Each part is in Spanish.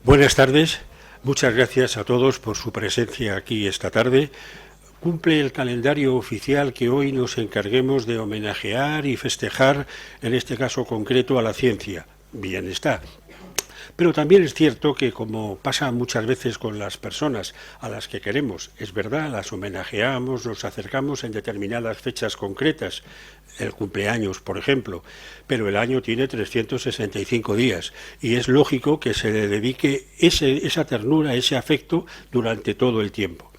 Buenas tardes, muchas gracias a todos por su presencia aquí esta tarde. Cumple el calendario oficial que hoy nos encarguemos de homenajear y festejar, en este caso concreto, a la ciencia. Bien está. Pero también es cierto que, como pasa muchas veces con las personas a las que queremos, es verdad, las homenajeamos, nos acercamos en determinadas fechas concretas, el cumpleaños, por ejemplo, pero el año tiene 365 días y es lógico que se le dedique esa ternura, ese afecto durante todo el tiempo.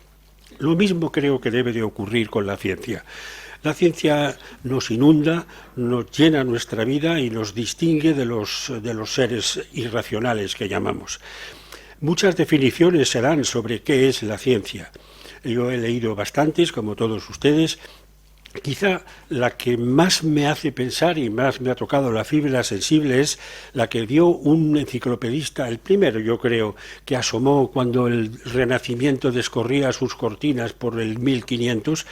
Lo mismo creo que debe de ocurrir con la ciencia. La ciencia nos inunda, nos llena nuestra vida y nos distingue de los seres irracionales que llamamos. Muchas definiciones se dan sobre qué es la ciencia. Yo he leído bastantes, como todos ustedes. Quizá la que más me hace pensar y más me ha tocado la fibra sensible es la que dio un enciclopedista, el primero yo creo, que asomó cuando el Renacimiento descorría sus cortinas por el 1500,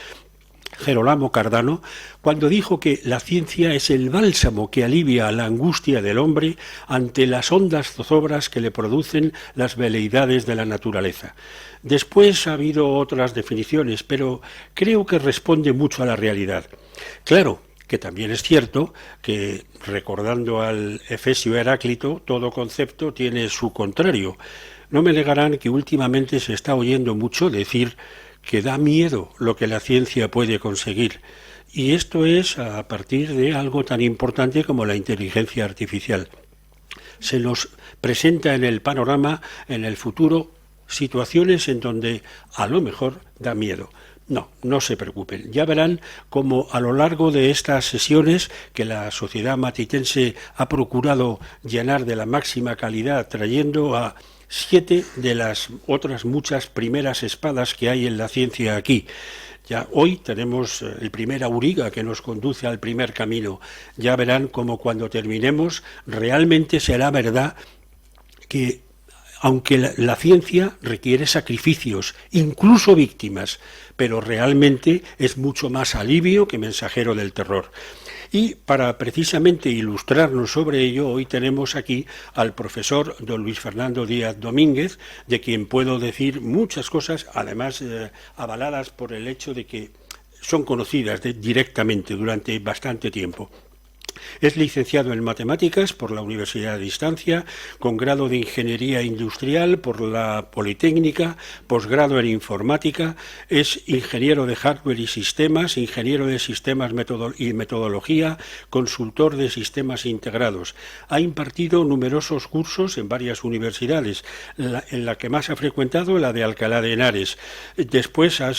Gerolamo Cardano, cuando dijo que la ciencia es el bálsamo que alivia la angustia del hombre ante las hondas zozobras que le producen las veleidades de la naturaleza. Después ha habido otras definiciones, pero creo que responde mucho a la realidad. Claro, que también es cierto que, recordando al efesio Heráclito, todo concepto tiene su contrario. No me negarán que últimamente se está oyendo mucho decir que da miedo lo que la ciencia puede conseguir. Y esto es a partir de algo tan importante como la inteligencia artificial. Se nos presenta en el panorama, en el futuro, situaciones en donde a lo mejor da miedo. No se preocupen. Ya verán cómo a lo largo de estas sesiones que la sociedad matritense ha procurado llenar de la máxima calidad, trayendo a 7 de las otras muchas primeras espadas que hay en la ciencia aquí. Ya hoy tenemos el primer auriga que nos conduce al primer camino. Ya verán cómo cuando terminemos realmente será verdad que aunque la ciencia requiere sacrificios, incluso víctimas, pero realmente es mucho más alivio que mensajero del terror. Y para precisamente ilustrarnos sobre ello, hoy tenemos aquí al profesor don Luis Fernando Díaz Domínguez, de quien puedo decir muchas cosas, además avaladas por el hecho de que son conocidas directamente durante bastante tiempo. Es licenciado en Matemáticas por la Universidad de Distancia, con grado de Ingeniería Industrial por la Politécnica, posgrado en Informática, es ingeniero de Hardware y Sistemas, ingeniero de Sistemas y Metodología, consultor de Sistemas Integrados. Ha impartido numerosos cursos en varias universidades, en la que más ha frecuentado la de Alcalá de Henares. Después ha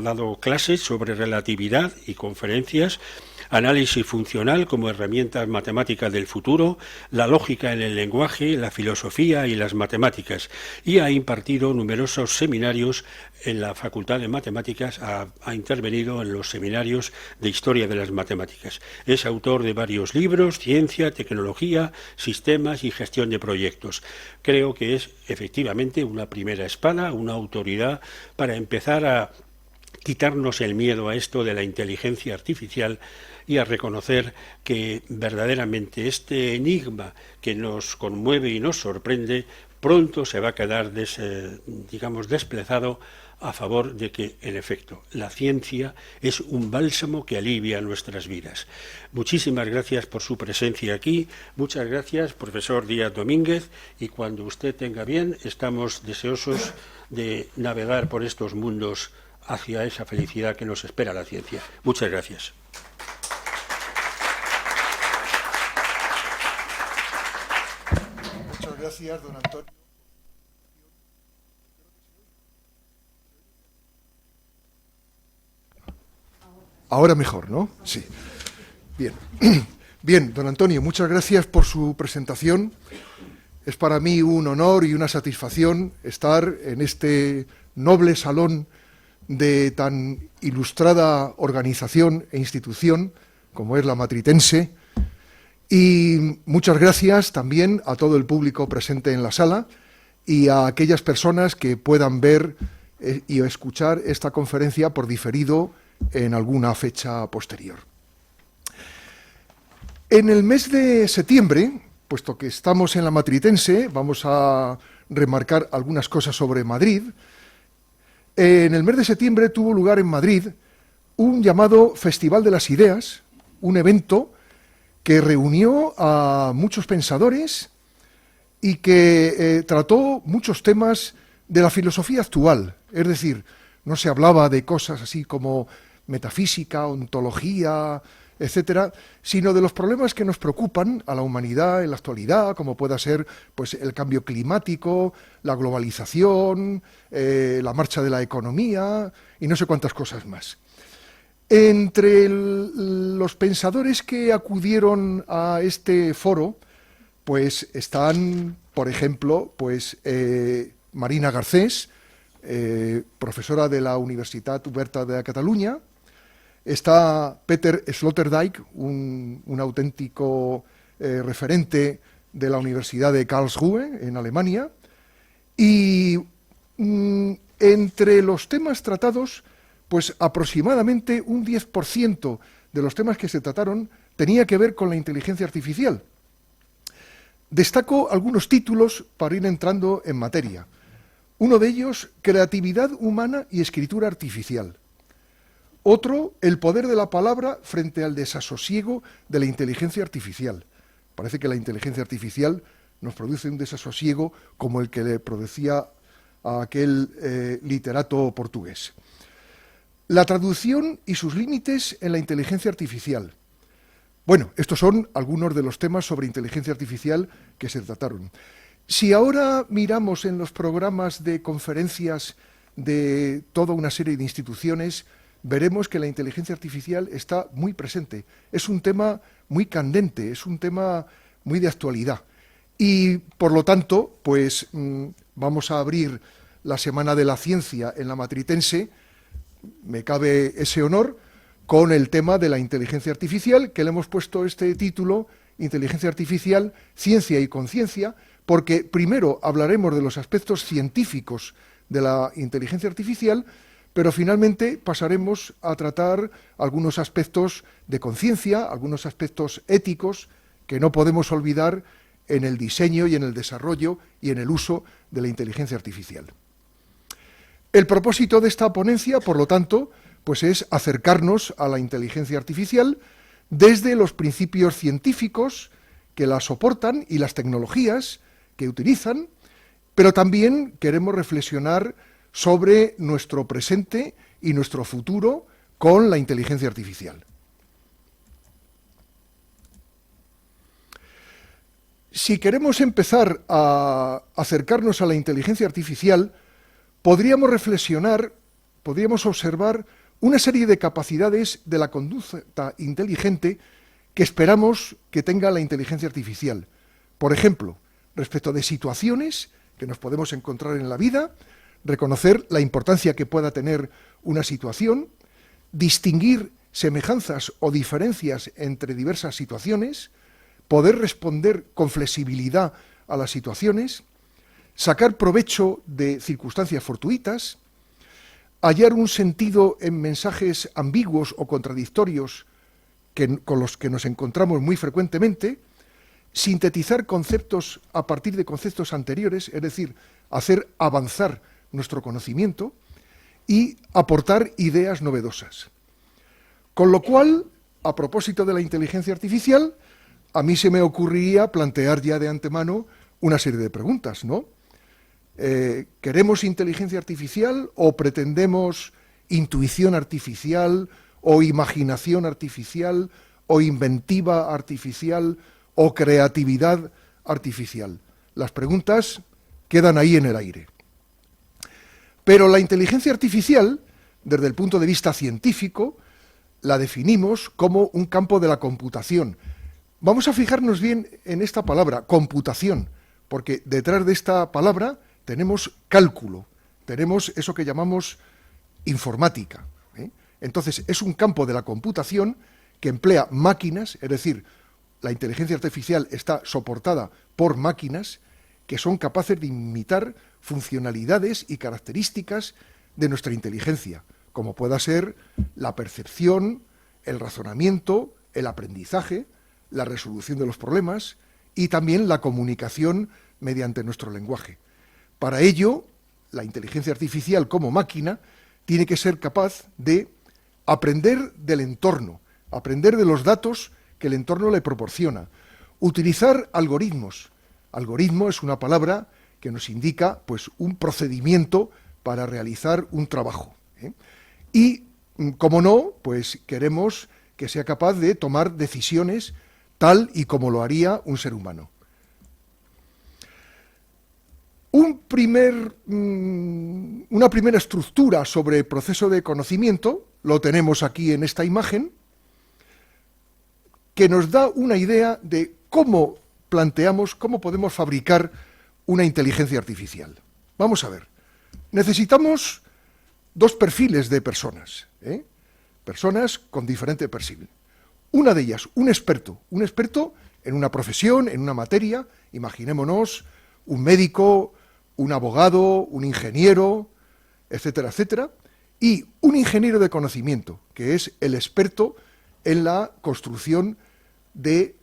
dado clases sobre relatividad y conferencias, análisis funcional como herramientas matemáticas del futuro, la lógica en el lenguaje, la filosofía y las matemáticas, y ha impartido numerosos seminarios en la Facultad de Matemáticas, ha intervenido en los seminarios de Historia de las Matemáticas. Es autor de varios libros, Ciencia, Tecnología, Sistemas y Gestión de Proyectos. Creo que es efectivamente una primera espada, una autoridad para empezar a quitarnos el miedo a esto de la inteligencia artificial y a reconocer que verdaderamente este enigma que nos conmueve y nos sorprende pronto se va a quedar desplazado a favor de que, en efecto, la ciencia es un bálsamo que alivia nuestras vidas. Muchísimas gracias por su presencia aquí, muchas gracias, profesor Díaz Domínguez, y cuando usted tenga bien, estamos deseosos de navegar por estos mundos hacia esa felicidad que nos espera la ciencia. Muchas gracias. Muchas gracias, don Antonio. Ahora mejor, ¿no? Sí. Bien. Bien, don Antonio, muchas gracias por su presentación. Es para mí un honor y una satisfacción estar en este noble salón de tan ilustrada organización e institución como es la Matritense. Y muchas gracias también a todo el público presente en la sala y a aquellas personas que puedan ver y escuchar esta conferencia por diferido en alguna fecha posterior. En el mes de septiembre, puesto que estamos en la Matritense, vamos a remarcar algunas cosas sobre Madrid. En el mes de septiembre tuvo lugar en Madrid un llamado Festival de las Ideas, un evento que reunió a muchos pensadores y que trató muchos temas de la filosofía actual. Es decir, no se hablaba de cosas así como metafísica, ontología, etcétera, sino de los problemas que nos preocupan a la humanidad en la actualidad, como pueda ser pues, el cambio climático, la globalización, la marcha de la economía y no sé cuántas cosas más. Entre los pensadores que acudieron a este foro, pues están, por ejemplo, pues Marina Garcés, profesora de la Universitat Oberta de Catalunya. Está Peter Sloterdijk, un auténtico referente de la Universidad de Karlsruhe, en Alemania. Y entre los temas tratados, pues aproximadamente un 10% de los temas que se trataron tenía que ver con la inteligencia artificial. Destaco algunos títulos para ir entrando en materia. Uno de ellos, creatividad humana y escritura artificial. Otro, el poder de la palabra frente al desasosiego de la inteligencia artificial. Parece que la inteligencia artificial nos produce un desasosiego como el que le producía a aquel literato portugués. La traducción y sus límites en la inteligencia artificial. Bueno, estos son algunos de los temas sobre inteligencia artificial que se trataron. Si ahora miramos en los programas de conferencias de toda una serie de instituciones, veremos que la inteligencia artificial está muy presente. Es un tema muy candente, es un tema muy de actualidad. Y, por lo tanto, pues vamos a abrir la Semana de la Ciencia en la Matritense, me cabe ese honor, con el tema de la inteligencia artificial, que le hemos puesto este título, Inteligencia Artificial, Ciencia y Conciencia, porque primero hablaremos de los aspectos científicos de la inteligencia artificial, pero finalmente pasaremos a tratar algunos aspectos de conciencia, algunos aspectos éticos que no podemos olvidar en el diseño y en el desarrollo y en el uso de la inteligencia artificial. El propósito de esta ponencia, por lo tanto, pues es acercarnos a la inteligencia artificial desde los principios científicos que la soportan y las tecnologías que utilizan, pero también queremos reflexionar sobre nuestro presente y nuestro futuro con la inteligencia artificial. Si queremos empezar a acercarnos a la inteligencia artificial, podríamos reflexionar, podríamos observar una serie de capacidades de la conducta inteligente que esperamos que tenga la inteligencia artificial. Por ejemplo, respecto de situaciones que nos podemos encontrar en la vida, reconocer la importancia que pueda tener una situación, distinguir semejanzas o diferencias entre diversas situaciones, poder responder con flexibilidad a las situaciones, sacar provecho de circunstancias fortuitas, hallar un sentido en mensajes ambiguos o contradictorios con los que nos encontramos muy frecuentemente, sintetizar conceptos a partir de conceptos anteriores, es decir, hacer avanzar nuestro conocimiento y aportar ideas novedosas. Con lo cual, a propósito de la inteligencia artificial, a mí se me ocurriría plantear ya de antemano una serie de preguntas, ¿no? ¿Queremos inteligencia artificial o pretendemos intuición artificial o imaginación artificial o inventiva artificial o creatividad artificial? Las preguntas quedan ahí en el aire. Pero la inteligencia artificial, desde el punto de vista científico, la definimos como un campo de la computación. Vamos a fijarnos bien en esta palabra, computación, porque detrás de esta palabra tenemos cálculo, tenemos eso que llamamos informática. Entonces, es un campo de la computación que emplea máquinas, es decir, la inteligencia artificial está soportada por máquinas que son capaces de imitar funcionalidades y características de nuestra inteligencia, como pueda ser la percepción, el razonamiento, el aprendizaje, la resolución de los problemas y también la comunicación mediante nuestro lenguaje. Para ello, la inteligencia artificial como máquina tiene que ser capaz de aprender del entorno, aprender de los datos que el entorno le proporciona, utilizar algoritmos. Algoritmo es una palabra que nos indica pues, un procedimiento para realizar un trabajo, ¿eh? Y, como no, pues queremos que sea capaz de tomar decisiones tal y como lo haría un ser humano. Una primera estructura sobre el proceso de conocimiento, lo tenemos aquí en esta imagen, que nos da una idea de cómo planteamos, cómo podemos fabricar una inteligencia artificial. Vamos a ver, necesitamos dos perfiles de personas, personas con diferente perfil. Una de ellas, un experto en una profesión, en una materia, imaginémonos un médico, un abogado, un ingeniero, etcétera, etcétera, y un ingeniero de conocimiento, que es el experto en la construcción de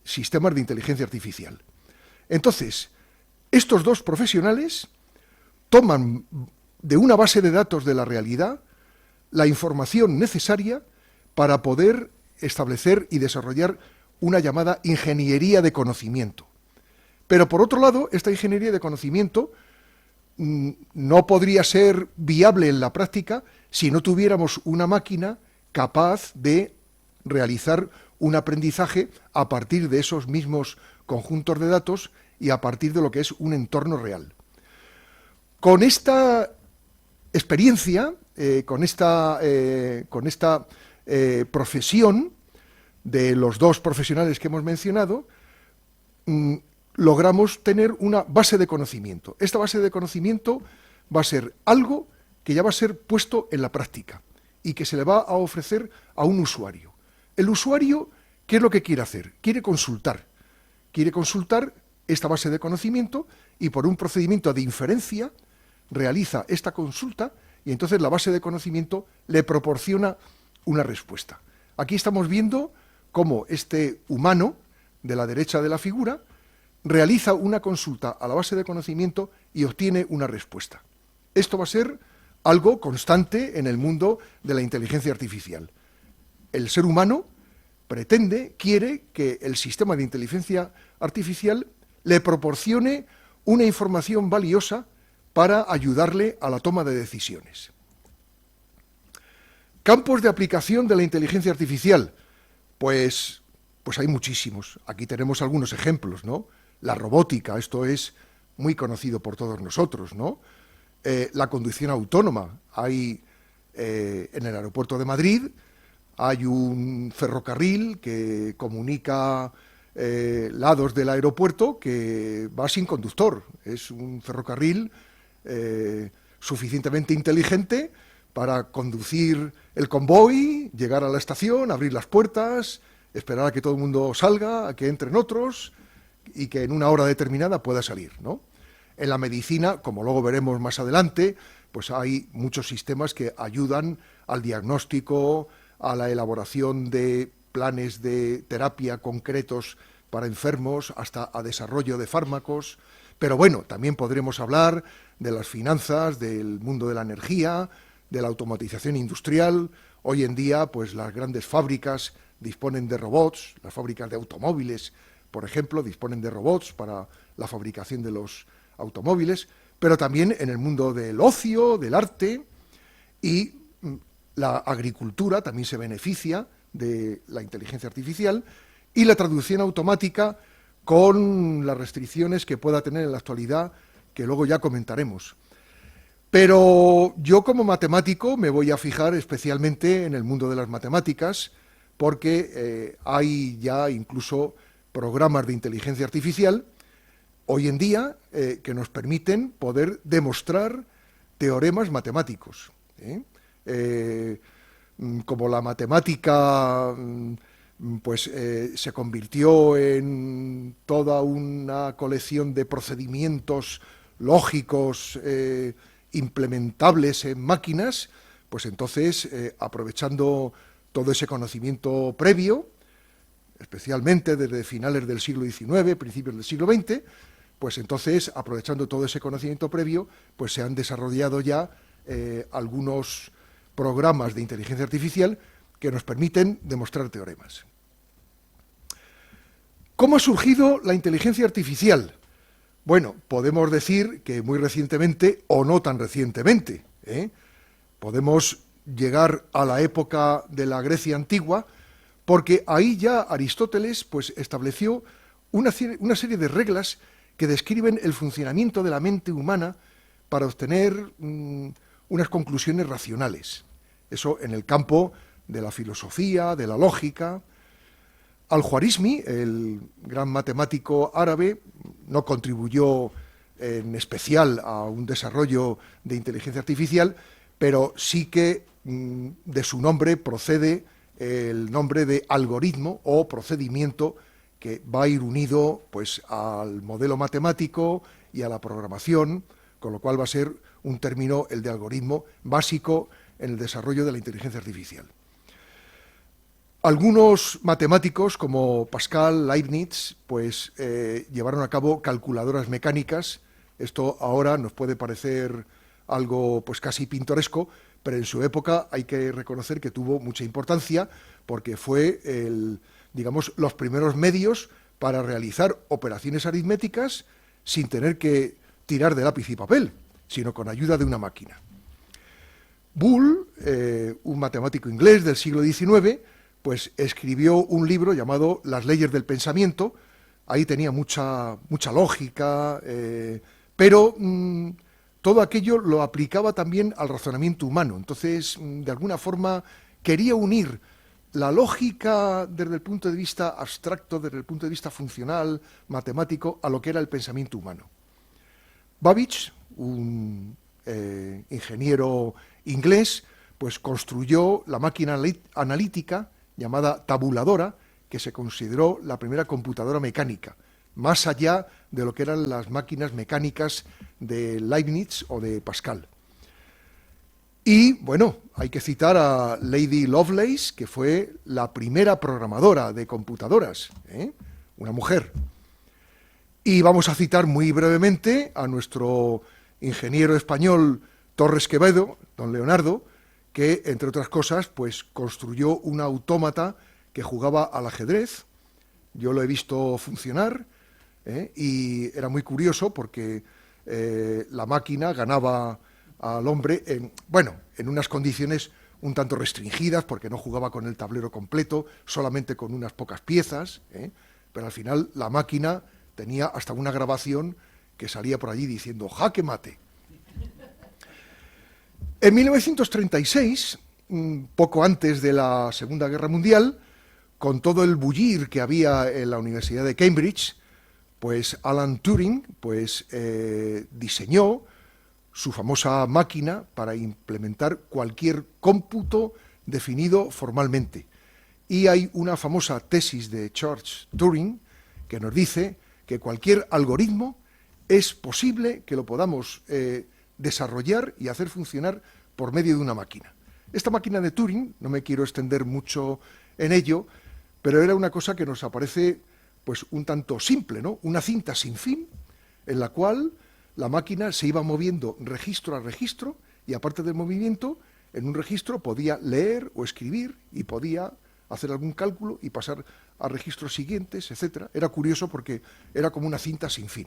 sistemas de inteligencia artificial. Entonces, estos dos profesionales toman de una base de datos de la realidad la información necesaria para poder establecer y desarrollar una llamada ingeniería de conocimiento. Pero por otro lado, esta ingeniería de conocimiento no podría ser viable en la práctica si no tuviéramos una máquina capaz de realizar un aprendizaje a partir de esos mismos conjuntos de datos y a partir de lo que es un entorno real. Con esta experiencia, con esta profesión de los dos profesionales que hemos mencionado, logramos tener una base de conocimiento. Esta base de conocimiento va a ser algo que ya va a ser puesto en la práctica y que se le va a ofrecer a un usuario. El usuario, ¿qué es lo que quiere hacer? Quiere consultar esta base de conocimiento y por un procedimiento de inferencia realiza esta consulta y entonces la base de conocimiento le proporciona una respuesta. Aquí estamos viendo cómo este humano de la derecha de la figura realiza una consulta a la base de conocimiento y obtiene una respuesta. Esto va a ser algo constante en el mundo de la inteligencia artificial. El ser humano quiere que el sistema de inteligencia artificial le proporcione una información valiosa para ayudarle a la toma de decisiones. Campos de aplicación de la inteligencia artificial. Pues hay muchísimos. Aquí tenemos algunos ejemplos, ¿no? La robótica, esto es muy conocido por todos nosotros, ¿no? La conducción autónoma. Hay en el aeropuerto de Madrid hay un ferrocarril que comunica lados del aeropuerto que va sin conductor. Es un ferrocarril suficientemente inteligente para conducir el convoy, llegar a la estación, abrir las puertas, esperar a que todo el mundo salga, a que entren otros y que en una hora determinada pueda salir, ¿no? En la medicina, como luego veremos más adelante, pues hay muchos sistemas que ayudan al diagnóstico, a la elaboración de planes de terapia concretos para enfermos, hasta a desarrollo de fármacos. Pero bueno, también podremos hablar de las finanzas, del mundo de la energía, de la automatización industrial. Hoy en día, pues las grandes fábricas disponen de robots, las fábricas de automóviles, por ejemplo, disponen de robots para la fabricación de los automóviles, pero también en el mundo del ocio, del arte, y la agricultura también se beneficia de la inteligencia artificial, y la traducción automática con las restricciones que pueda tener en la actualidad, que luego ya comentaremos. Pero yo como matemático me voy a fijar especialmente en el mundo de las matemáticas, porque hay ya incluso programas de inteligencia artificial hoy en día que nos permiten poder demostrar teoremas matemáticos. Como la matemática se convirtió en toda una colección de procedimientos lógicos implementables en máquinas, pues entonces, aprovechando todo ese conocimiento previo, especialmente desde finales del siglo XIX, principios del siglo XX, pues entonces, aprovechando todo ese conocimiento previo, pues se han desarrollado ya algunos programas de inteligencia artificial que nos permiten demostrar teoremas. ¿Cómo ha surgido la inteligencia artificial? Bueno, podemos decir que muy recientemente o no tan recientemente. Podemos llegar a la época de la Grecia antigua, porque ahí ya Aristóteles pues, estableció una serie de reglas que describen el funcionamiento de la mente humana para obtener unas conclusiones racionales. Eso en el campo de la filosofía, de la lógica. Al-Juarizmi, el gran matemático árabe, no contribuyó en especial a un desarrollo de inteligencia artificial, pero sí que de su nombre procede el nombre de algoritmo o procedimiento que va a ir unido pues, al modelo matemático y a la programación, con lo cual va a ser un término, el de algoritmo, básico en el desarrollo de la inteligencia artificial. Algunos matemáticos, como Pascal, Leibniz, pues llevaron a cabo calculadoras mecánicas. Esto ahora nos puede parecer algo pues casi pintoresco, pero en su época hay que reconocer que tuvo mucha importancia porque fue digamos, los primeros medios para realizar operaciones aritméticas sin tener que tirar de lápiz y papel, sino con ayuda de una máquina. Boole, un matemático inglés del siglo XIX, pues escribió un libro llamado Las leyes del pensamiento. Ahí tenía mucha lógica, pero todo aquello lo aplicaba también al razonamiento humano. Entonces, de alguna forma, quería unir la lógica desde el punto de vista abstracto, desde el punto de vista funcional, matemático, a lo que era el pensamiento humano. Babbage, un ingeniero inglés, pues construyó la máquina analítica llamada tabuladora, que se consideró la primera computadora mecánica, más allá de lo que eran las máquinas mecánicas de Leibniz o de Pascal. Y, bueno, hay que citar a Lady Lovelace, que fue la primera programadora de computadoras, una mujer. Y vamos a citar muy brevemente a nuestro ingeniero español Torres Quevedo, don Leonardo, que, entre otras cosas, pues construyó un autómata que jugaba al ajedrez. Yo lo he visto funcionar, y era muy curioso porque la máquina ganaba al hombre en unas condiciones un tanto restringidas, porque no jugaba con el tablero completo, solamente con unas pocas piezas, pero al final la máquina tenía hasta una grabación que salía por allí diciendo «jaque mate». En 1936, poco antes de la Segunda Guerra Mundial, con todo el bullir que había en la Universidad de Cambridge, pues Alan Turing pues, diseñó su famosa máquina para implementar cualquier cómputo definido formalmente. Y hay una famosa tesis de George Turing que nos dice que cualquier algoritmo es posible que lo podamos desarrollar y hacer funcionar por medio de una máquina. Esta máquina de Turing, no me quiero extender mucho en ello, pero era una cosa que nos aparece pues un tanto simple, ¿no? Una cinta sin fin en la cual la máquina se iba moviendo registro a registro y aparte del movimiento, en un registro podía leer o escribir y podía hacer algún cálculo y pasar a registros siguientes, etc. Era curioso porque era como una cinta sin fin.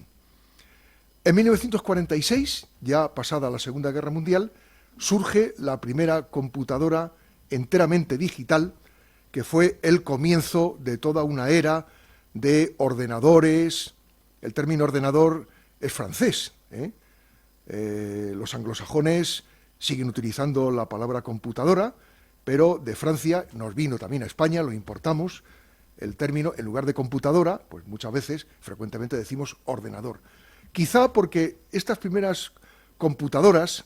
En 1946, ya pasada la Segunda Guerra Mundial, surge la primera computadora enteramente digital, que fue el comienzo de toda una era de ordenadores. El término ordenador es francés, los anglosajones siguen utilizando la palabra computadora, pero de Francia nos vino también a España, lo importamos, el término, en lugar de computadora, pues muchas veces, frecuentemente decimos ordenador. Quizá porque estas primeras computadoras,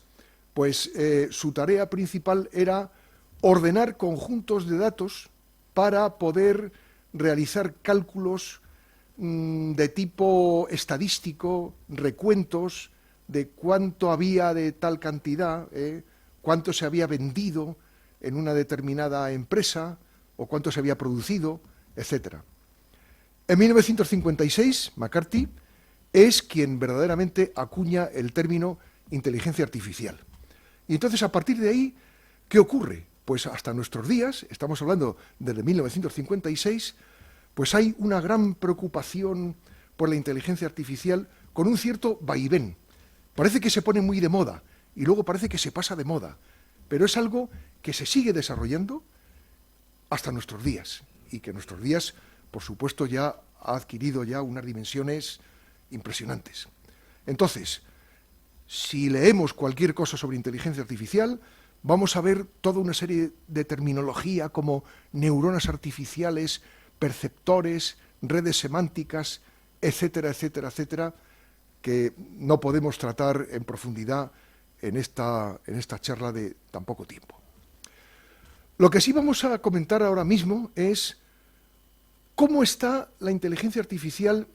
pues su tarea principal era ordenar conjuntos de datos para poder realizar cálculos de tipo estadístico, recuentos de cuánto había de tal cantidad, cuánto se había vendido en una determinada empresa o cuánto se había producido, etc. En 1956, McCarthy es quien verdaderamente acuña el término inteligencia artificial. Y entonces, a partir de ahí, ¿qué ocurre? Pues hasta nuestros días, estamos hablando desde 1956, pues hay una gran preocupación por la inteligencia artificial con un cierto vaivén. Parece que se pone muy de moda y luego parece que se pasa de moda, pero es algo que se sigue desarrollando hasta nuestros días y que en nuestros días, por supuesto, ya ha adquirido ya unas dimensiones impresionantes. Entonces, si leemos cualquier cosa sobre inteligencia artificial, vamos a ver toda una serie de terminología como neuronas artificiales, perceptores, redes semánticas, etcétera, etcétera, etcétera, que no podemos tratar en profundidad en esta charla de tan poco tiempo. Lo que sí vamos a comentar ahora mismo es cómo está la inteligencia artificial,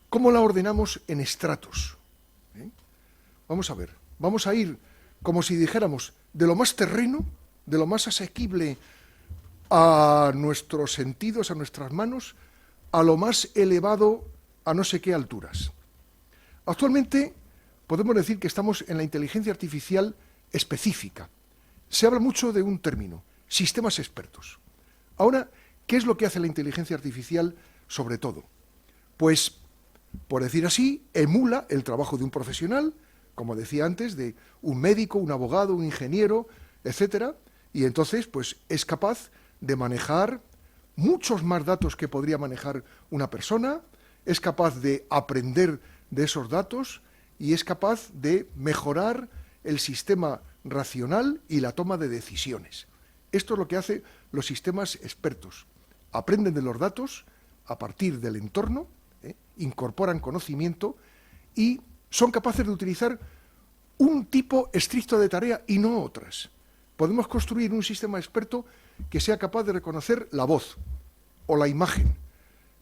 cómo la ordenamos en estratos. Vamos a ver, vamos a ir como si dijéramos de lo más terreno, de lo más asequible a nuestros sentidos, a nuestras manos, a lo más elevado a no sé qué alturas. Actualmente podemos decir que estamos en la inteligencia artificial específica. Se habla mucho de un término, sistemas expertos. Ahora, ¿qué es lo que hace la inteligencia artificial sobre todo? Pues, por decir así, emula el trabajo de un profesional, como decía antes, de un médico, un abogado, un ingeniero, etcétera, y entonces pues es capaz de manejar muchos más datos que podría manejar una persona, es capaz de aprender de esos datos y es capaz de mejorar el sistema racional y la toma de decisiones. Esto es lo que hacen los sistemas expertos. Aprenden de los datos a partir del entorno, incorporan conocimiento y son capaces de utilizar un tipo estricto de tarea y no otras. Podemos construir un sistema experto que sea capaz de reconocer la voz o la imagen,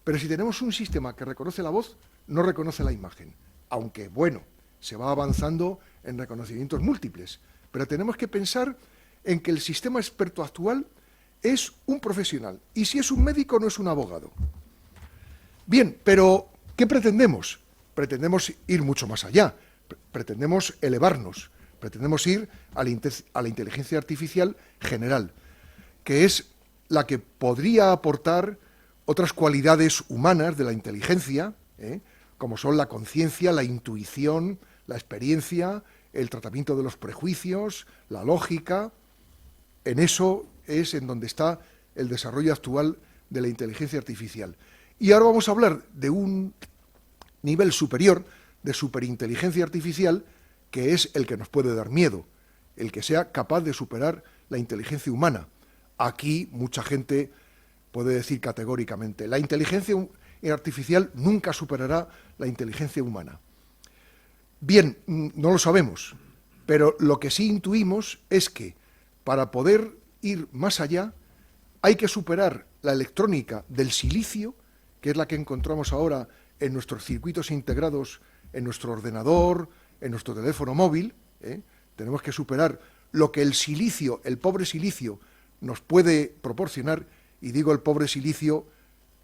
pero si tenemos un sistema que reconoce la voz, no reconoce la imagen, aunque, bueno, se va avanzando en reconocimientos múltiples, pero tenemos que pensar en que el sistema experto actual es un profesional, y si es un médico no es un abogado. Bien, pero ¿qué pretendemos? Pretendemos ir mucho más allá, pretendemos elevarnos, pretendemos ir a la inteligencia artificial general, que es la que podría aportar otras cualidades humanas de la inteligencia, como son la conciencia, la intuición, la experiencia, el tratamiento de los prejuicios, la lógica. En eso es en donde está el desarrollo actual de la inteligencia artificial. Y ahora vamos a hablar de un nivel superior de superinteligencia artificial, que es el que nos puede dar miedo, el que sea capaz de superar la inteligencia humana. Aquí mucha gente puede decir categóricamente, la inteligencia artificial nunca superará la inteligencia humana. Bien, no lo sabemos, pero lo que sí intuimos es que para poder ir más allá hay que superar la electrónica del silicio, que es la que encontramos ahora en nuestros circuitos integrados, en nuestro ordenador, en nuestro teléfono móvil. Tenemos que superar lo que el silicio, el pobre silicio, nos puede proporcionar, y digo el pobre silicio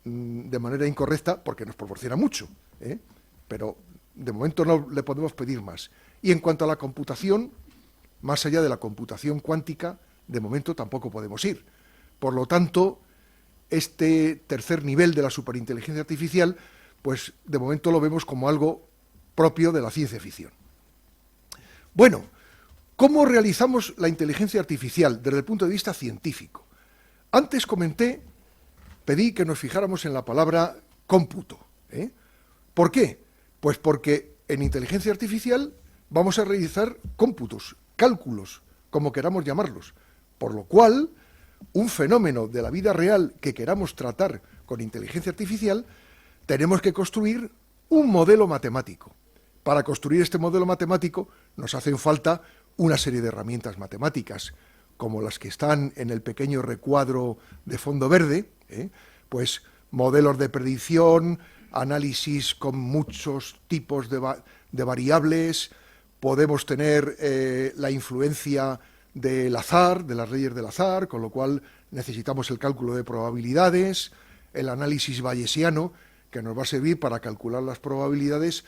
de manera incorrecta porque nos proporciona mucho, pero de momento no le podemos pedir más. Y en cuanto a la computación, más allá de la computación cuántica, de momento tampoco podemos ir. Por lo tanto, este tercer nivel de la superinteligencia artificial, pues de momento lo vemos como algo propio de la ciencia ficción. Bueno, ¿cómo realizamos la inteligencia artificial desde el punto de vista científico? Antes pedí que nos fijáramos en la palabra cómputo. ¿Por qué? Pues porque en inteligencia artificial vamos a realizar cómputos, cálculos, como queramos llamarlos, por lo cual un fenómeno de la vida real que queramos tratar con inteligencia artificial, tenemos que construir un modelo matemático. Para construir este modelo matemático nos hacen falta una serie de herramientas matemáticas, como las que están en el pequeño recuadro de fondo verde, pues modelos de predicción, análisis con muchos tipos de variables, podemos tener la influencia del azar, de las leyes del azar, con lo cual necesitamos el cálculo de probabilidades, el análisis bayesiano, que nos va a servir para calcular las probabilidades,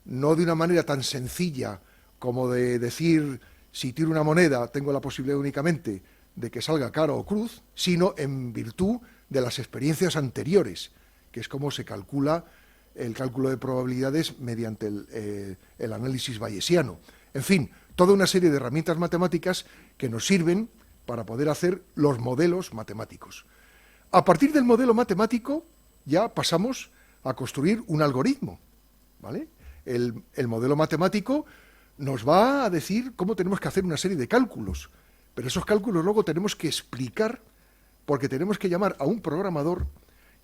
no de una manera tan sencilla como de decir, si tiro una moneda tengo la posibilidad únicamente de que salga cara o cruz, sino en virtud de las experiencias anteriores, que es como se calcula el cálculo de probabilidades mediante el análisis bayesiano. En fin, toda una serie de herramientas matemáticas que nos sirven para poder hacer los modelos matemáticos. A partir del modelo matemático ya pasamos a construir un algoritmo, ¿vale? El modelo matemático nos va a decir cómo tenemos que hacer una serie de cálculos, pero esos cálculos luego tenemos que explicar porque tenemos que llamar a un programador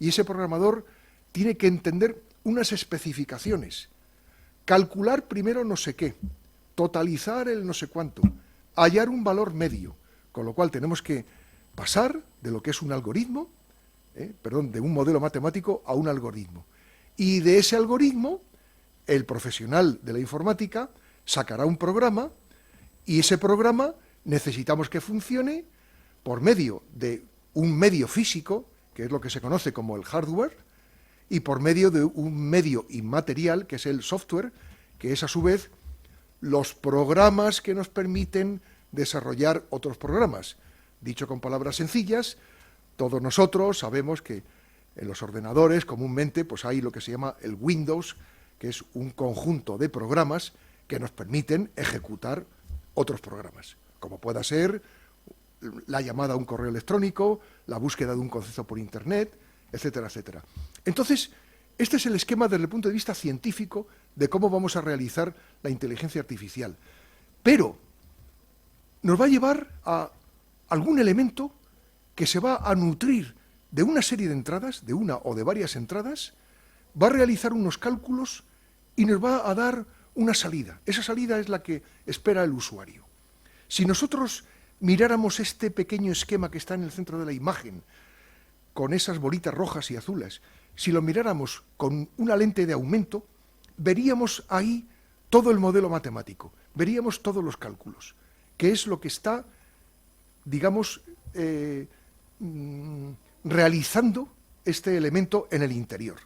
y ese programador tiene que entender unas especificaciones, calcular primero no sé qué, totalizar el no sé cuánto, hallar un valor medio, con lo cual tenemos que pasar de lo que es un algoritmo, de un modelo matemático a un algoritmo. Y de ese algoritmo, el profesional de la informática sacará un programa y ese programa necesitamos que funcione por medio de un medio físico, que es lo que se conoce como el hardware, y por medio de un medio inmaterial, que es el software, que es a su vez los programas que nos permiten desarrollar otros programas. Dicho con palabras sencillas, todos nosotros sabemos que en los ordenadores comúnmente pues hay lo que se llama el Windows, que es un conjunto de programas que nos permiten ejecutar otros programas, como pueda ser la llamada a un correo electrónico, la búsqueda de un concepto por Internet, etcétera, etcétera. Entonces, este es el esquema desde el punto de vista científico de cómo vamos a realizar la inteligencia artificial. Pero nos va a llevar a algún elemento que se va a nutrir de una serie de entradas, de una o de varias entradas, va a realizar unos cálculos y nos va a dar una salida. Esa salida es la que espera el usuario. Si nosotros miráramos este pequeño esquema que está en el centro de la imagen, con esas bolitas rojas y azules, si lo miráramos con una lente de aumento, veríamos ahí todo el modelo matemático, veríamos todos los cálculos, que es lo que está, digamos, realizando este elemento en el interior.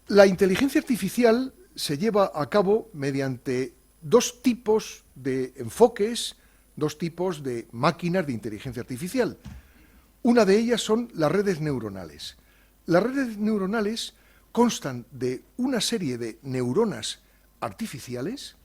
La inteligencia artificial se lleva a cabo mediante dos tipos de enfoques, dos tipos de máquinas de inteligencia artificial. Una de ellas son las redes neuronales. Las redes neuronales constan de una serie de neuronas artificiales,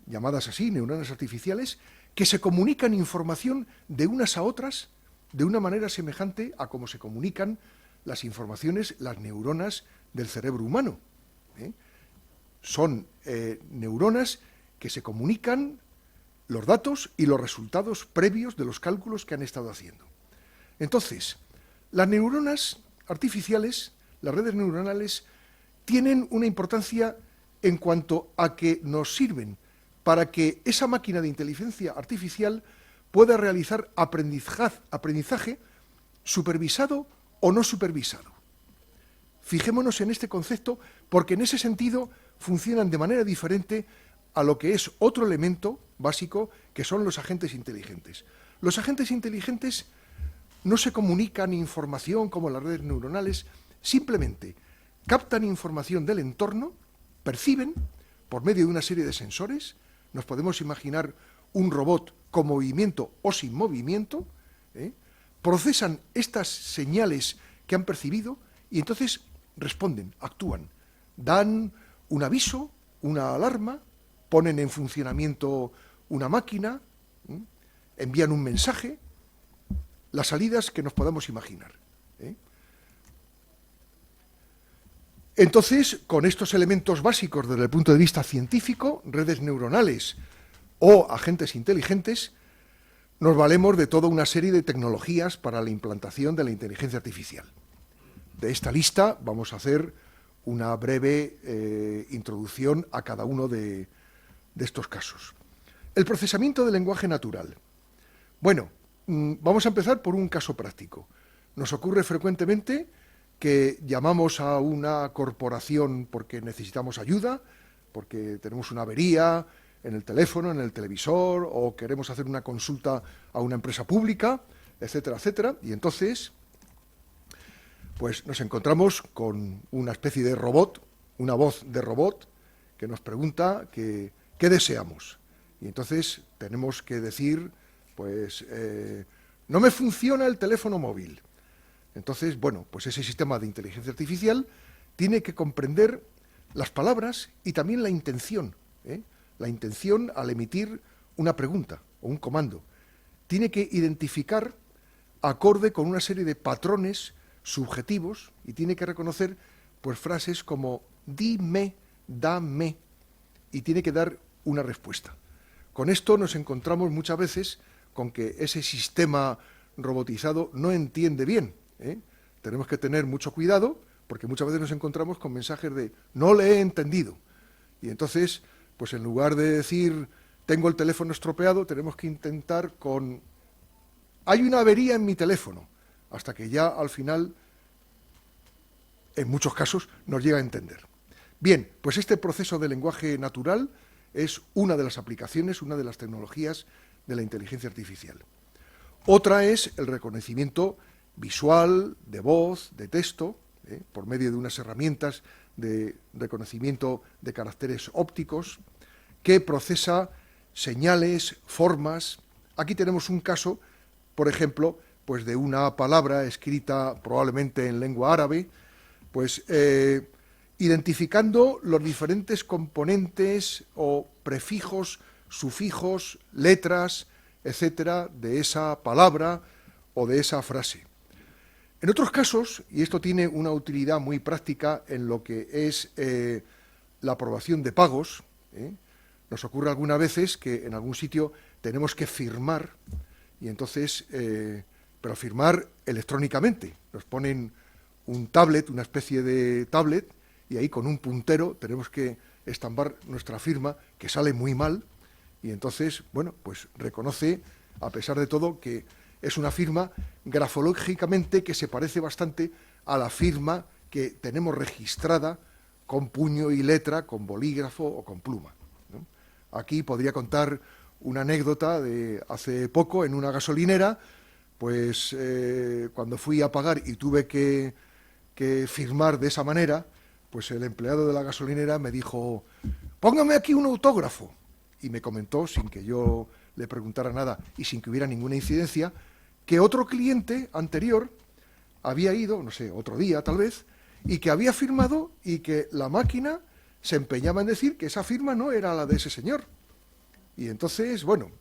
llamadas así, neuronas artificiales, que se comunican información de unas a otras de una manera semejante a cómo se comunican las informaciones, las neuronas del cerebro humano. Son neuronas que se comunican los datos y los resultados previos de los cálculos que han estado haciendo. Entonces, las neuronas artificiales, las redes neuronales, tienen una importancia en cuanto a que nos sirven para que esa máquina de inteligencia artificial pueda realizar aprendizaje supervisado o no supervisado. Fijémonos en este concepto porque en ese sentido funcionan de manera diferente a lo que es otro elemento básico que son los agentes inteligentes. Los agentes inteligentes no se comunican información como las redes neuronales, simplemente captan información del entorno, perciben por medio de una serie de sensores, nos podemos imaginar un robot con movimiento o sin movimiento, procesan estas señales que han percibido y entonces responden, actúan, dan un aviso, una alarma, ponen en funcionamiento una máquina, envían un mensaje, las salidas que nos podamos imaginar. Entonces, con estos elementos básicos desde el punto de vista científico, redes neuronales o agentes inteligentes, nos valemos de toda una serie de tecnologías para la implantación de la inteligencia artificial. De esta lista vamos a hacer una breve introducción a cada uno de estos casos. El procesamiento del lenguaje natural. Bueno, vamos a empezar por un caso práctico. Nos ocurre frecuentemente que llamamos a una corporación porque necesitamos ayuda, porque tenemos una avería en el teléfono, en el televisor, o queremos hacer una consulta a una empresa pública, etcétera, etcétera. Y entonces pues nos encontramos con una especie de robot, una voz de robot, que nos pregunta qué deseamos. Y entonces tenemos que decir, pues, no me funciona el teléfono móvil. Entonces, bueno, pues ese sistema de inteligencia artificial tiene que comprender las palabras y también la intención, la intención al emitir una pregunta o un comando. Tiene que identificar acorde con una serie de patrones subjetivos y tiene que reconocer pues frases como dime, dame, y tiene que dar una respuesta. Con esto nos encontramos muchas veces con que ese sistema robotizado no entiende bien. Tenemos que tener mucho cuidado porque muchas veces nos encontramos con mensajes de no le he entendido. Y entonces, pues en lugar de decir tengo el teléfono estropeado, tenemos que intentar con hay una avería en mi teléfono, hasta que ya al final, en muchos casos, nos llega a entender. Bien, pues este proceso de lenguaje natural es una de las aplicaciones, una de las tecnologías de la inteligencia artificial. Otra es el reconocimiento visual, de voz, de texto, por medio de unas herramientas de reconocimiento de caracteres ópticos, que procesa señales, formas. Aquí tenemos un caso, por ejemplo, pues de una palabra escrita probablemente en lengua árabe, pues identificando los diferentes componentes o prefijos, sufijos, letras, etcétera, de esa palabra o de esa frase. En otros casos, y esto tiene una utilidad muy práctica en lo que es la aprobación de pagos, nos ocurre algunas veces que en algún sitio tenemos que firmar, y entonces, pero firmar electrónicamente. Nos ponen un tablet, una especie de tablet, y ahí con un puntero tenemos que estampar nuestra firma, que sale muy mal, y entonces, bueno, pues reconoce, a pesar de todo, que es una firma grafológicamente que se parece bastante a la firma que tenemos registrada con puño y letra, con bolígrafo o con pluma, ¿no? Aquí podría contar una anécdota de hace poco en una gasolinera, pues cuando fui a pagar y tuve que firmar de esa manera, pues el empleado de la gasolinera me dijo, póngame aquí un autógrafo, y me comentó, sin que yo le preguntara nada y sin que hubiera ninguna incidencia, que otro cliente anterior había ido, no sé, otro día tal vez, y que había firmado y que la máquina se empeñaba en decir que esa firma no era la de ese señor. Y entonces, bueno,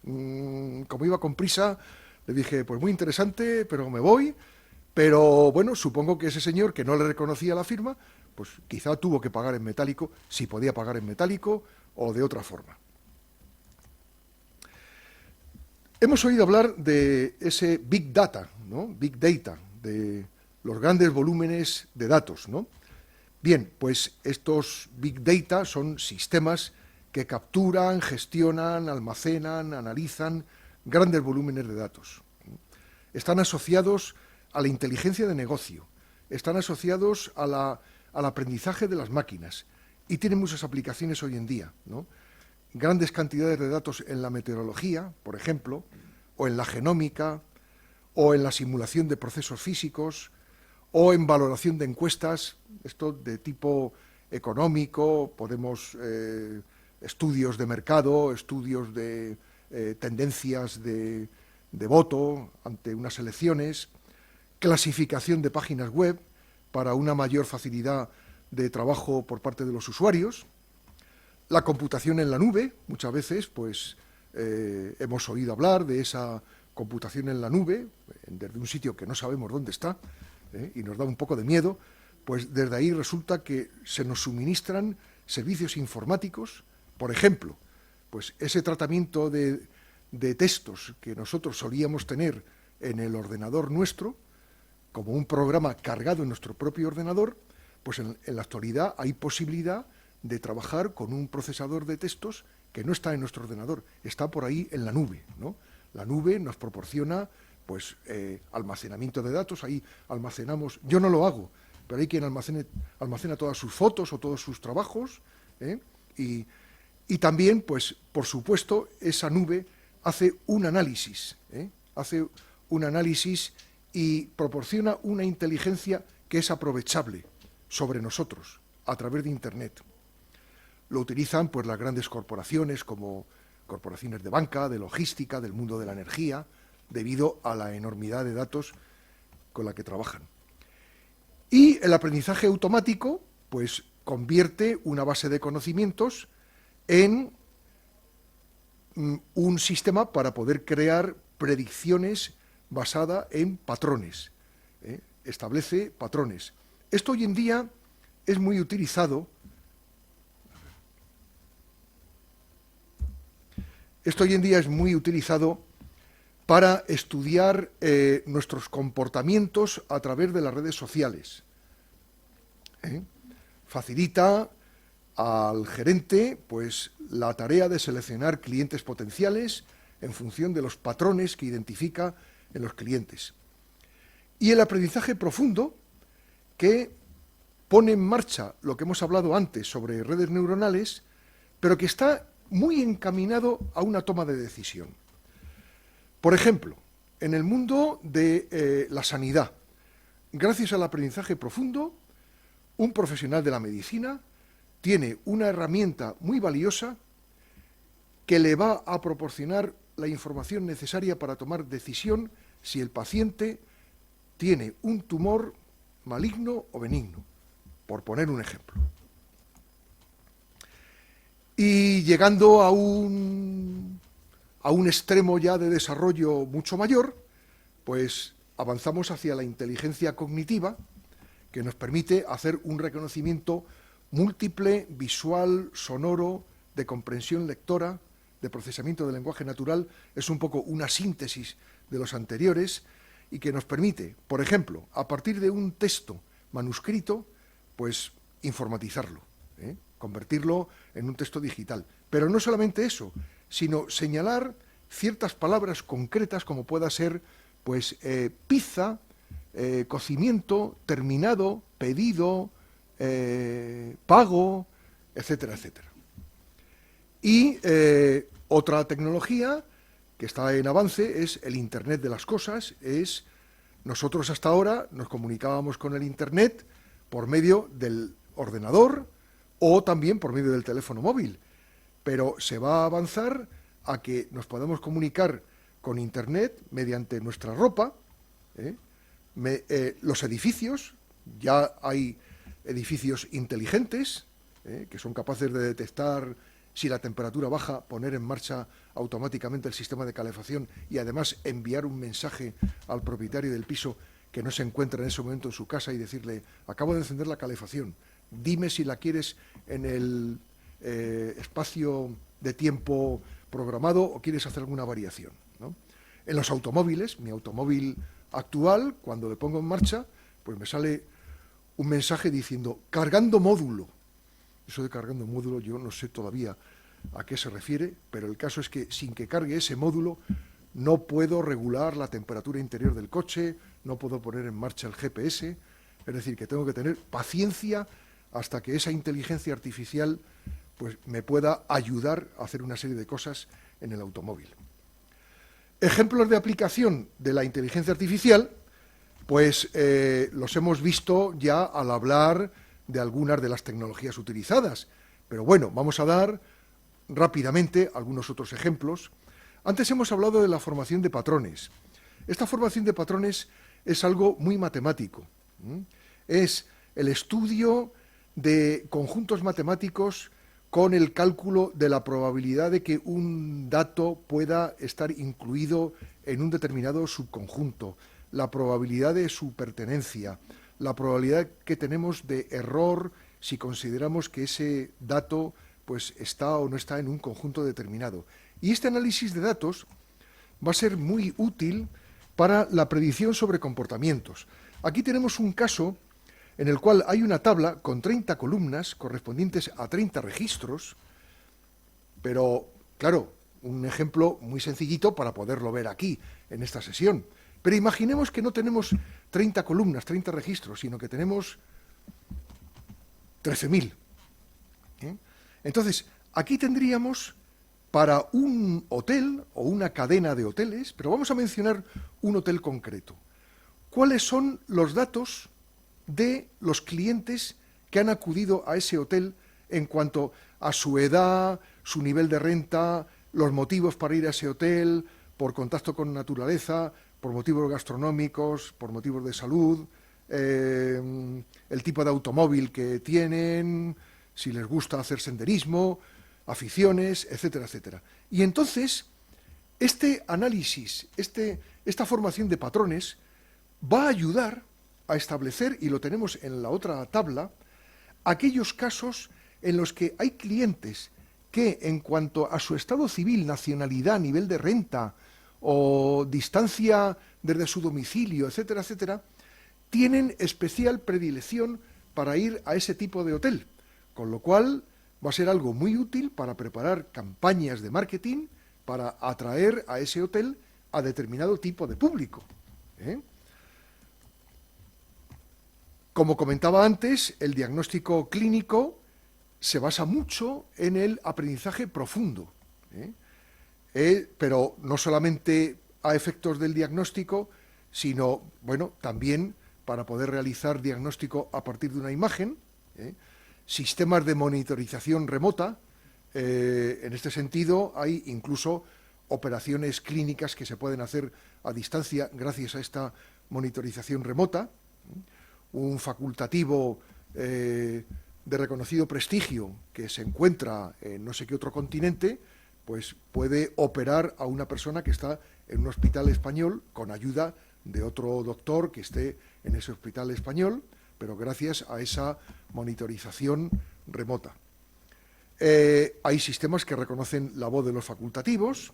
como iba con prisa, le dije, pues muy interesante, pero me voy. Pero bueno, supongo que ese señor que no le reconocía la firma, pues quizá tuvo que pagar en metálico, si podía pagar en metálico o de otra forma. Hemos oído hablar de ese Big Data, ¿no? Big Data, de los grandes volúmenes de datos, ¿no? Bien, pues estos Big Data son sistemas que capturan, gestionan, almacenan, analizan grandes volúmenes de datos. Están asociados a la inteligencia de negocio, están asociados al aprendizaje de las máquinas y tienen muchas aplicaciones hoy en día, ¿no? Grandes cantidades de datos en la meteorología, por ejemplo, o en la genómica, o en la simulación de procesos físicos, o en valoración de encuestas, esto de tipo económico, podemos estudios de mercado, estudios de tendencias de voto ante unas elecciones, clasificación de páginas web para una mayor facilidad de trabajo por parte de los usuarios, la computación en la nube. Muchas veces pues hemos oído hablar de esa computación en la nube, desde un sitio que no sabemos dónde está, y nos da un poco de miedo, pues desde ahí resulta que se nos suministran servicios informáticos, por ejemplo, pues ese tratamiento de textos que nosotros solíamos tener en el ordenador nuestro, como un programa cargado en nuestro propio ordenador, pues en la actualidad hay posibilidad de trabajar con un procesador de textos que no está en nuestro ordenador, está por ahí en la nube, ¿no? La nube nos proporciona pues almacenamiento de datos, ahí almacenamos, yo no lo hago, pero hay quien almacena todas sus fotos o todos sus trabajos, y también, pues, por supuesto, esa nube hace un análisis y proporciona una inteligencia que es aprovechable sobre nosotros a través de Internet. Lo utilizan pues las grandes corporaciones como corporaciones de banca, de logística, del mundo de la energía, debido a la enormidad de datos con la que trabajan. Y el aprendizaje automático pues convierte una base de conocimientos en un sistema para poder crear predicciones basada en patrones. Establece patrones. Esto hoy en día es muy utilizado. Esto hoy en día es muy utilizado para estudiar nuestros comportamientos a través de las redes sociales. Facilita al gerente pues la tarea de seleccionar clientes potenciales en función de los patrones que identifica en los clientes. Y el aprendizaje profundo, que pone en marcha lo que hemos hablado antes sobre redes neuronales, pero que está muy encaminado a una toma de decisión. Por ejemplo, en el mundo de la sanidad, gracias al aprendizaje profundo, un profesional de la medicina tiene una herramienta muy valiosa que le va a proporcionar la información necesaria para tomar decisión si el paciente tiene un tumor maligno o benigno, por poner un ejemplo. Y llegando a un extremo ya de desarrollo mucho mayor, pues avanzamos hacia la inteligencia cognitiva, que nos permite hacer un reconocimiento múltiple, visual, sonoro, de comprensión lectora, de procesamiento del lenguaje natural. Es un poco una síntesis de los anteriores y que nos permite, por ejemplo, a partir de un texto manuscrito, pues informatizarlo, convertirlo en un texto digital. Pero no solamente eso, sino señalar ciertas palabras concretas como pueda ser pues pizza, cocimiento, terminado, pedido, pago, etcétera, etcétera. Y otra tecnología que está en avance es el Internet de las cosas. Nosotros hasta ahora nos comunicábamos con el Internet por medio del ordenador o también por medio del teléfono móvil, pero se va a avanzar a que nos podamos comunicar con Internet mediante nuestra ropa. Los edificios, ya hay edificios inteligentes que son capaces de detectar si la temperatura baja, poner en marcha automáticamente el sistema de calefacción y además enviar un mensaje al propietario del piso que no se encuentra en ese momento en su casa y decirle: acabo de encender la calefacción, dime si la quieres en el espacio de tiempo programado o quieres hacer alguna variación, ¿no? En los automóviles, mi automóvil actual, cuando le pongo en marcha, pues me sale un mensaje diciendo cargando módulo. Eso de cargando módulo yo no sé todavía a qué se refiere, pero el caso es que sin que cargue ese módulo no puedo regular la temperatura interior del coche, no puedo poner en marcha el GPS, es decir, que tengo que tener paciencia hasta que esa inteligencia artificial pues me pueda ayudar a hacer una serie de cosas en el automóvil. Ejemplos de aplicación de la inteligencia artificial, pues los hemos visto ya al hablar de algunas de las tecnologías utilizadas, pero bueno, vamos a dar rápidamente algunos otros ejemplos. Antes hemos hablado de la formación de patrones. Esta formación de patrones es algo muy matemático. Es el estudio de conjuntos matemáticos con el cálculo de la probabilidad de que un dato pueda estar incluido en un determinado subconjunto, la probabilidad de su pertenencia, la probabilidad que tenemos de error si consideramos que ese dato pues está o no está en un conjunto determinado. Y este análisis de datos va a ser muy útil para la predicción sobre comportamientos. Aquí tenemos un caso en el cual hay una tabla con 30 columnas correspondientes a 30 registros, pero, claro, un ejemplo muy sencillito para poderlo ver aquí, en esta sesión. Pero imaginemos que no tenemos 30 columnas, 30 registros, sino que tenemos 13.000. Entonces, aquí tendríamos para un hotel o una cadena de hoteles, pero vamos a mencionar un hotel concreto. ¿Cuáles son los datos de los clientes que han acudido a ese hotel en cuanto a su edad, su nivel de renta, los motivos para ir a ese hotel, por contacto con naturaleza, por motivos gastronómicos, por motivos de salud, el tipo de automóvil que tienen, si les gusta hacer senderismo, aficiones, etcétera, etcétera. Y entonces, este análisis, esta formación de patrones va a ayudar a establecer, y lo tenemos en la otra tabla, aquellos casos en los que hay clientes que, en cuanto a su estado civil, nacionalidad, nivel de renta o distancia desde su domicilio, etcétera, etcétera, tienen especial predilección para ir a ese tipo de hotel, con lo cual va a ser algo muy útil para preparar campañas de marketing para atraer a ese hotel a determinado tipo de público, ¿eh? Como comentaba antes, el diagnóstico clínico se basa mucho en el aprendizaje profundo, pero no solamente a efectos del diagnóstico, sino, bueno, también para poder realizar diagnóstico a partir de una imagen, sistemas de monitorización remota. En este sentido, hay incluso operaciones clínicas que se pueden hacer a distancia gracias a esta monitorización remota. Un facultativo de reconocido prestigio que se encuentra en no sé qué otro continente, pues puede operar a una persona que está en un hospital español con ayuda de otro doctor que esté en ese hospital español, pero gracias a esa monitorización remota. Hay sistemas que reconocen la voz de los facultativos,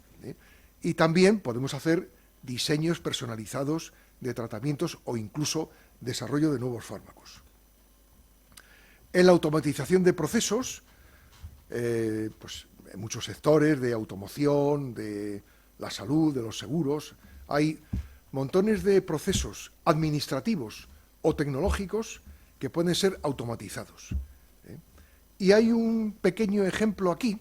y también podemos hacer diseños personalizados de tratamientos o incluso desarrollo de nuevos fármacos. En la automatización de procesos, pues en muchos sectores de automoción, de la salud, de los seguros, hay montones de procesos administrativos o tecnológicos que pueden ser automatizados. Y hay un pequeño ejemplo aquí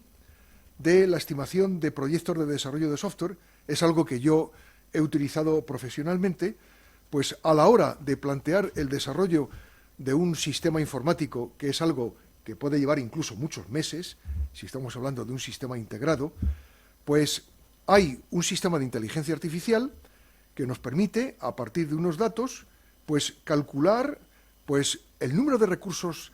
de la estimación de proyectos de desarrollo de software. Es algo que yo he utilizado profesionalmente, pues a la hora de plantear el desarrollo de un sistema informático, que es algo que puede llevar incluso muchos meses, si estamos hablando de un sistema integrado, pues hay un sistema de inteligencia artificial que nos permite, a partir de unos datos, pues calcular pues el número de recursos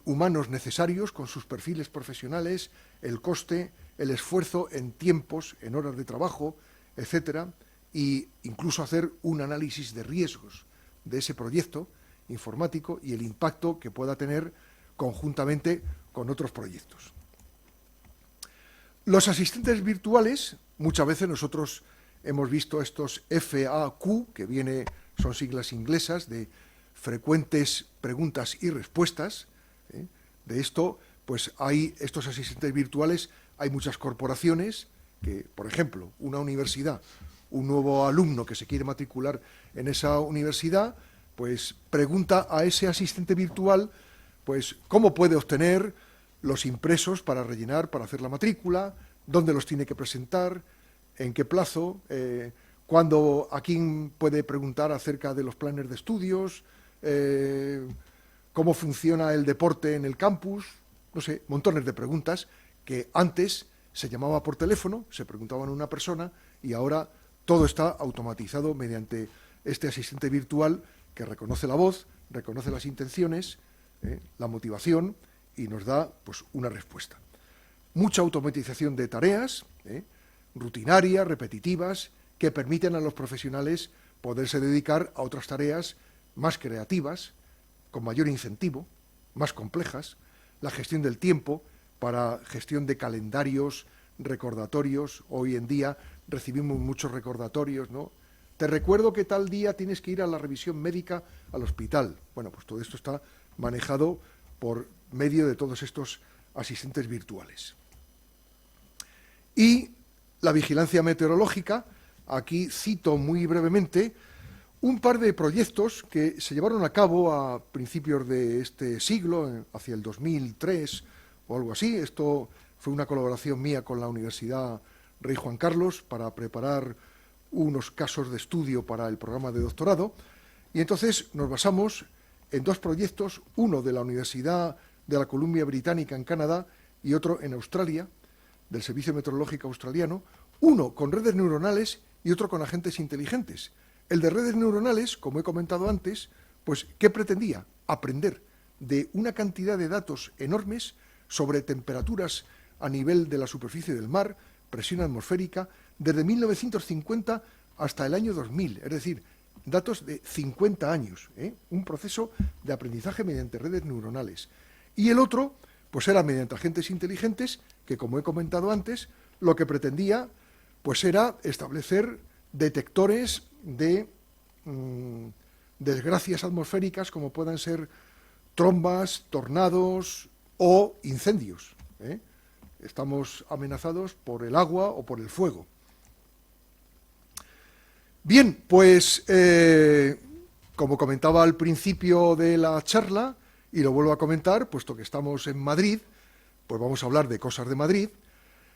humanos necesarios con sus perfiles profesionales, el coste, el esfuerzo en tiempos, en horas de trabajo, etcétera, e incluso hacer un análisis de riesgos de ese proyecto informático y el impacto que pueda tener conjuntamente con otros proyectos. Los asistentes virtuales, muchas veces nosotros hemos visto estos FAQ, que son siglas inglesas de frecuentes preguntas y respuestas. De esto, pues hay estos asistentes virtuales, hay muchas corporaciones que, por ejemplo, una universidad, un nuevo alumno que se quiere matricular en esa universidad, pues pregunta a ese asistente virtual, pues cómo puede obtener los impresos para rellenar, para hacer la matrícula, dónde los tiene que presentar, en qué plazo, a quién puede preguntar acerca de los planes de estudios, cómo funciona el deporte en el campus, no sé, montones de preguntas que antes se llamaba por teléfono, se preguntaban a una persona y ahora todo está automatizado mediante este asistente virtual que reconoce la voz, reconoce las intenciones, la motivación y nos da pues una respuesta. Mucha automatización de tareas, rutinarias, repetitivas, que permiten a los profesionales poderse dedicar a otras tareas más creativas, con mayor incentivo, más complejas, la gestión del tiempo para gestión de calendarios, recordatorios. Hoy en día recibimos muchos recordatorios, ¿no? Te recuerdo que tal día tienes que ir a la revisión médica al hospital. Bueno, pues todo esto está manejado por medio de todos estos asistentes virtuales. Y la vigilancia meteorológica, aquí cito muy brevemente un par de proyectos que se llevaron a cabo a principios de este siglo, hacia el 2003 o algo así. Esto fue una colaboración mía con la Universidad Rey Juan Carlos para preparar unos casos de estudio para el programa de doctorado. Y entonces nos basamos en dos proyectos, uno de la Universidad de la Columbia Británica en Canadá y otro en Australia, del Servicio Meteorológico Australiano, uno con redes neuronales y otro con agentes inteligentes. El de redes neuronales, como he comentado antes, pues ¿qué pretendía? Aprender de una cantidad de datos enormes sobre temperaturas a nivel de la superficie del mar, presión atmosférica, desde 1950 hasta el año 2000, es decir, datos de 50 años, un proceso de aprendizaje mediante redes neuronales. Y el otro, pues era mediante agentes inteligentes, que como he comentado antes, lo que pretendía, pues era establecer detectores de desgracias atmosféricas como puedan ser trombas, tornados o incendios. Estamos amenazados por el agua o por el fuego. Bien, pues como comentaba al principio de la charla, y lo vuelvo a comentar, puesto que estamos en Madrid, pues vamos a hablar de cosas de Madrid.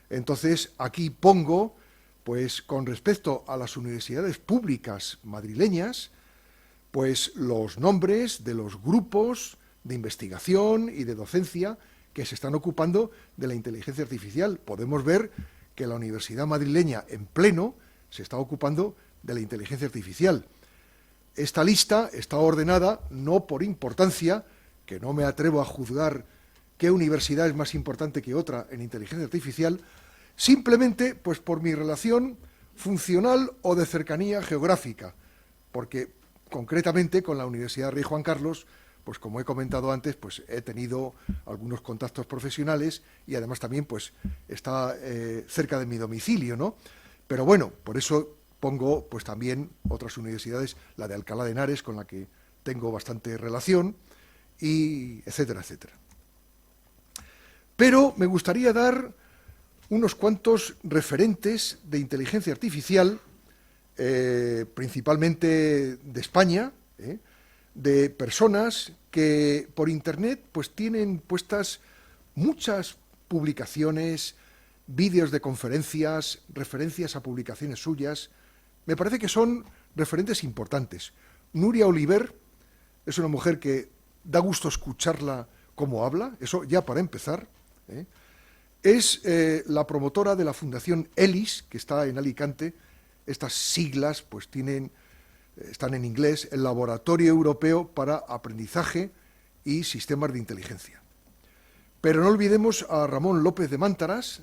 Entonces, aquí pongo, pues con respecto a las universidades públicas madrileñas, pues los nombres de los grupos de investigación y de docencia que se están ocupando de la inteligencia artificial. Podemos ver que la Universidad Madrileña en pleno se está ocupando de la inteligencia artificial. Esta lista está ordenada no por importancia, que no me atrevo a juzgar qué universidad es más importante que otra en inteligencia artificial, simplemente pues por mi relación funcional o de cercanía geográfica, porque concretamente con la Universidad Rey Juan Carlos, pues como he comentado antes, pues he tenido algunos contactos profesionales y además también pues está cerca de mi domicilio, ¿no? Pero bueno, por eso pongo pues también otras universidades, la de Alcalá de Henares, con la que tengo bastante relación, y etcétera, etcétera. Pero me gustaría dar unos cuantos referentes de inteligencia artificial, principalmente de España, de personas que por internet pues tienen puestas muchas publicaciones, vídeos de conferencias, referencias a publicaciones suyas. Me parece que son referentes importantes. Nuria Oliver es una mujer que da gusto escucharla cómo habla, eso ya para empezar. Es la promotora de la Fundación ELIS, que está en Alicante. Estas siglas pues están en inglés, el Laboratorio Europeo para Aprendizaje y Sistemas de Inteligencia. Pero no olvidemos a Ramón López de Mántaras,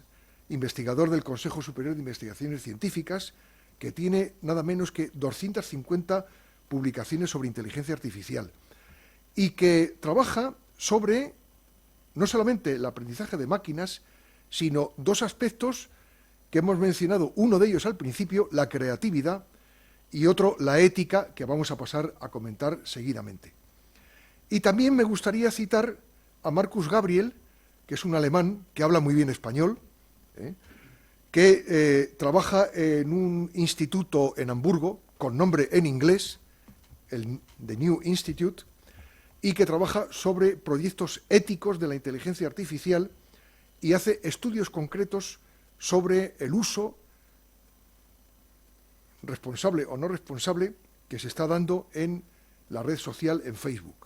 investigador del Consejo Superior de Investigaciones Científicas, que tiene nada menos que 250 publicaciones sobre inteligencia artificial y que trabaja sobre no solamente el aprendizaje de máquinas, sino dos aspectos que hemos mencionado, uno de ellos al principio, la creatividad, y otro, la ética, que vamos a pasar a comentar seguidamente. Y también me gustaría citar a Marcus Gabriel, que es un alemán que habla muy bien español, que trabaja en un instituto en Hamburgo, con nombre en inglés, el The New Institute, y que trabaja sobre proyectos éticos de la inteligencia artificial y hace estudios concretos sobre el uso responsable o no responsable que se está dando en la red social en Facebook.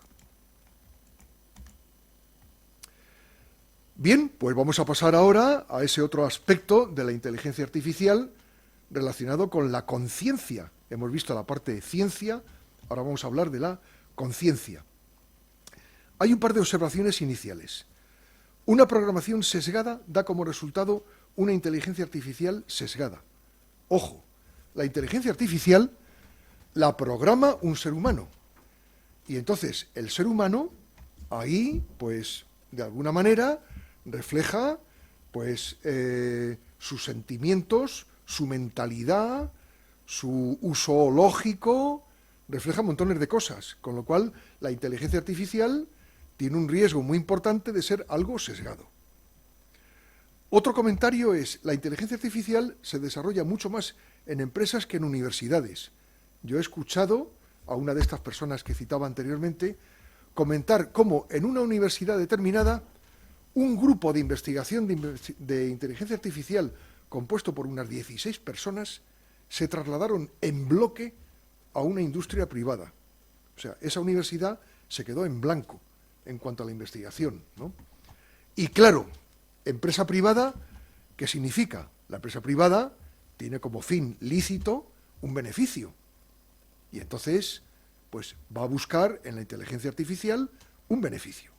Bien, pues vamos a pasar ahora a ese otro aspecto de la inteligencia artificial relacionado con la conciencia. Hemos visto la parte de ciencia, ahora vamos a hablar de la conciencia. Hay un par de observaciones iniciales. Una programación sesgada da como resultado una inteligencia artificial sesgada. Ojo, la inteligencia artificial la programa un ser humano. Y entonces el ser humano ahí, pues, de alguna manera refleja pues sus sentimientos, su mentalidad, su uso lógico, refleja montones de cosas, con lo cual la inteligencia artificial tiene un riesgo muy importante de ser algo sesgado. Otro comentario es, la inteligencia artificial se desarrolla mucho más en empresas que en universidades. Yo he escuchado a una de estas personas que citaba anteriormente comentar cómo en una universidad determinada un grupo de investigación de inteligencia artificial compuesto por unas 16 personas se trasladaron en bloque a una industria privada. O sea, esa universidad se quedó en blanco en cuanto a la investigación, ¿no? Y claro, empresa privada, ¿qué significa? La empresa privada tiene como fin lícito un beneficio. Y entonces, pues va a buscar en la inteligencia artificial un beneficio.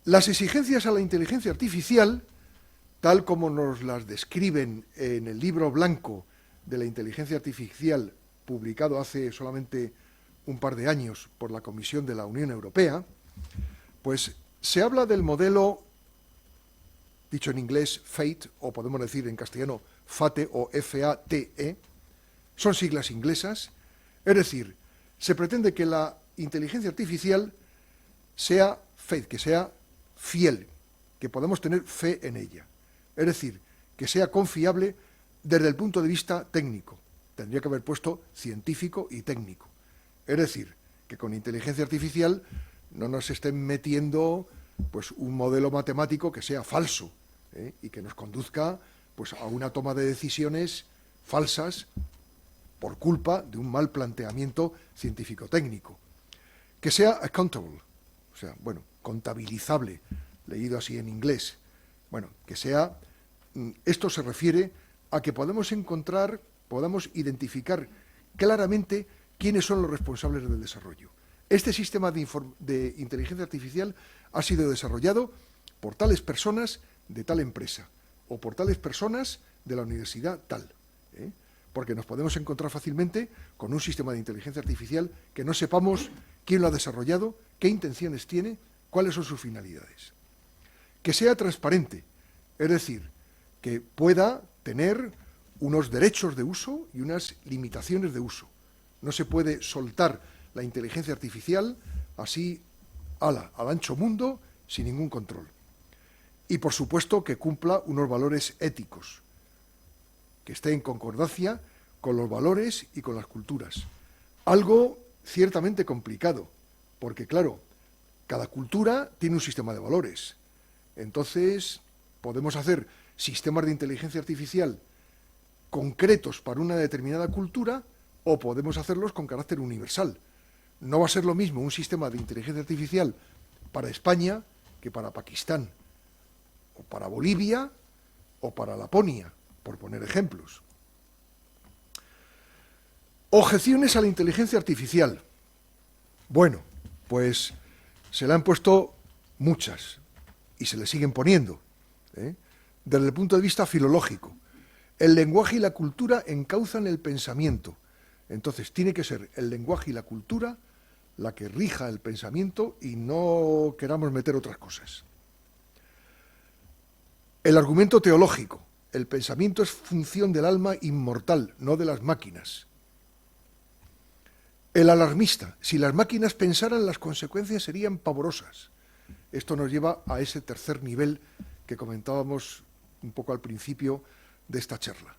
Las exigencias a la inteligencia artificial, tal como nos las describen en el libro blanco de la inteligencia artificial, publicado hace solamente un par de años por la Comisión de la Unión Europea, pues se habla del modelo, dicho en inglés, FATE, o podemos decir en castellano FATE o FATE, son siglas inglesas, es decir, se pretende que la inteligencia artificial sea FATE, que sea fiel, que podamos tener fe en ella, es decir, que sea confiable desde el punto de vista técnico, tendría que haber puesto científico y técnico, es decir, que con inteligencia artificial no nos estén metiendo pues un modelo matemático que sea falso, y que nos conduzca pues a una toma de decisiones falsas por culpa de un mal planteamiento científico-técnico. Que sea accountable, o sea, bueno, contabilizable, leído así en inglés. Bueno, que sea, esto se refiere a que podamos identificar claramente quiénes son los responsables del desarrollo. Este sistema de inteligencia artificial ha sido desarrollado por tales personas de tal empresa o por tales personas de la universidad tal, porque nos podemos encontrar fácilmente con un sistema de inteligencia artificial que no sepamos quién lo ha desarrollado, qué intenciones tiene, cuáles son sus finalidades. Que sea transparente, es decir, que pueda tener unos derechos de uso y unas limitaciones de uso. No se puede soltar la inteligencia artificial así al ancho mundo sin ningún control. Y por supuesto que cumpla unos valores éticos, que esté en concordancia con los valores y con las culturas. Algo ciertamente complicado, porque claro, cada cultura tiene un sistema de valores. Entonces, podemos hacer sistemas de inteligencia artificial concretos para una determinada cultura o podemos hacerlos con carácter universal. No va a ser lo mismo un sistema de inteligencia artificial para España que para Pakistán, o para Bolivia, o para Laponia, por poner ejemplos. Objeciones a la inteligencia artificial. Bueno, pues se le han puesto muchas, y se le siguen poniendo, desde el punto de vista filológico. El lenguaje y la cultura encauzan el pensamiento. Entonces, tiene que ser el lenguaje y la cultura la que rija el pensamiento y no queramos meter otras cosas. El argumento teológico. El pensamiento es función del alma inmortal, no de las máquinas. El alarmista. Si las máquinas pensaran, las consecuencias serían pavorosas. Esto nos lleva a ese tercer nivel que comentábamos un poco al principio de esta charla.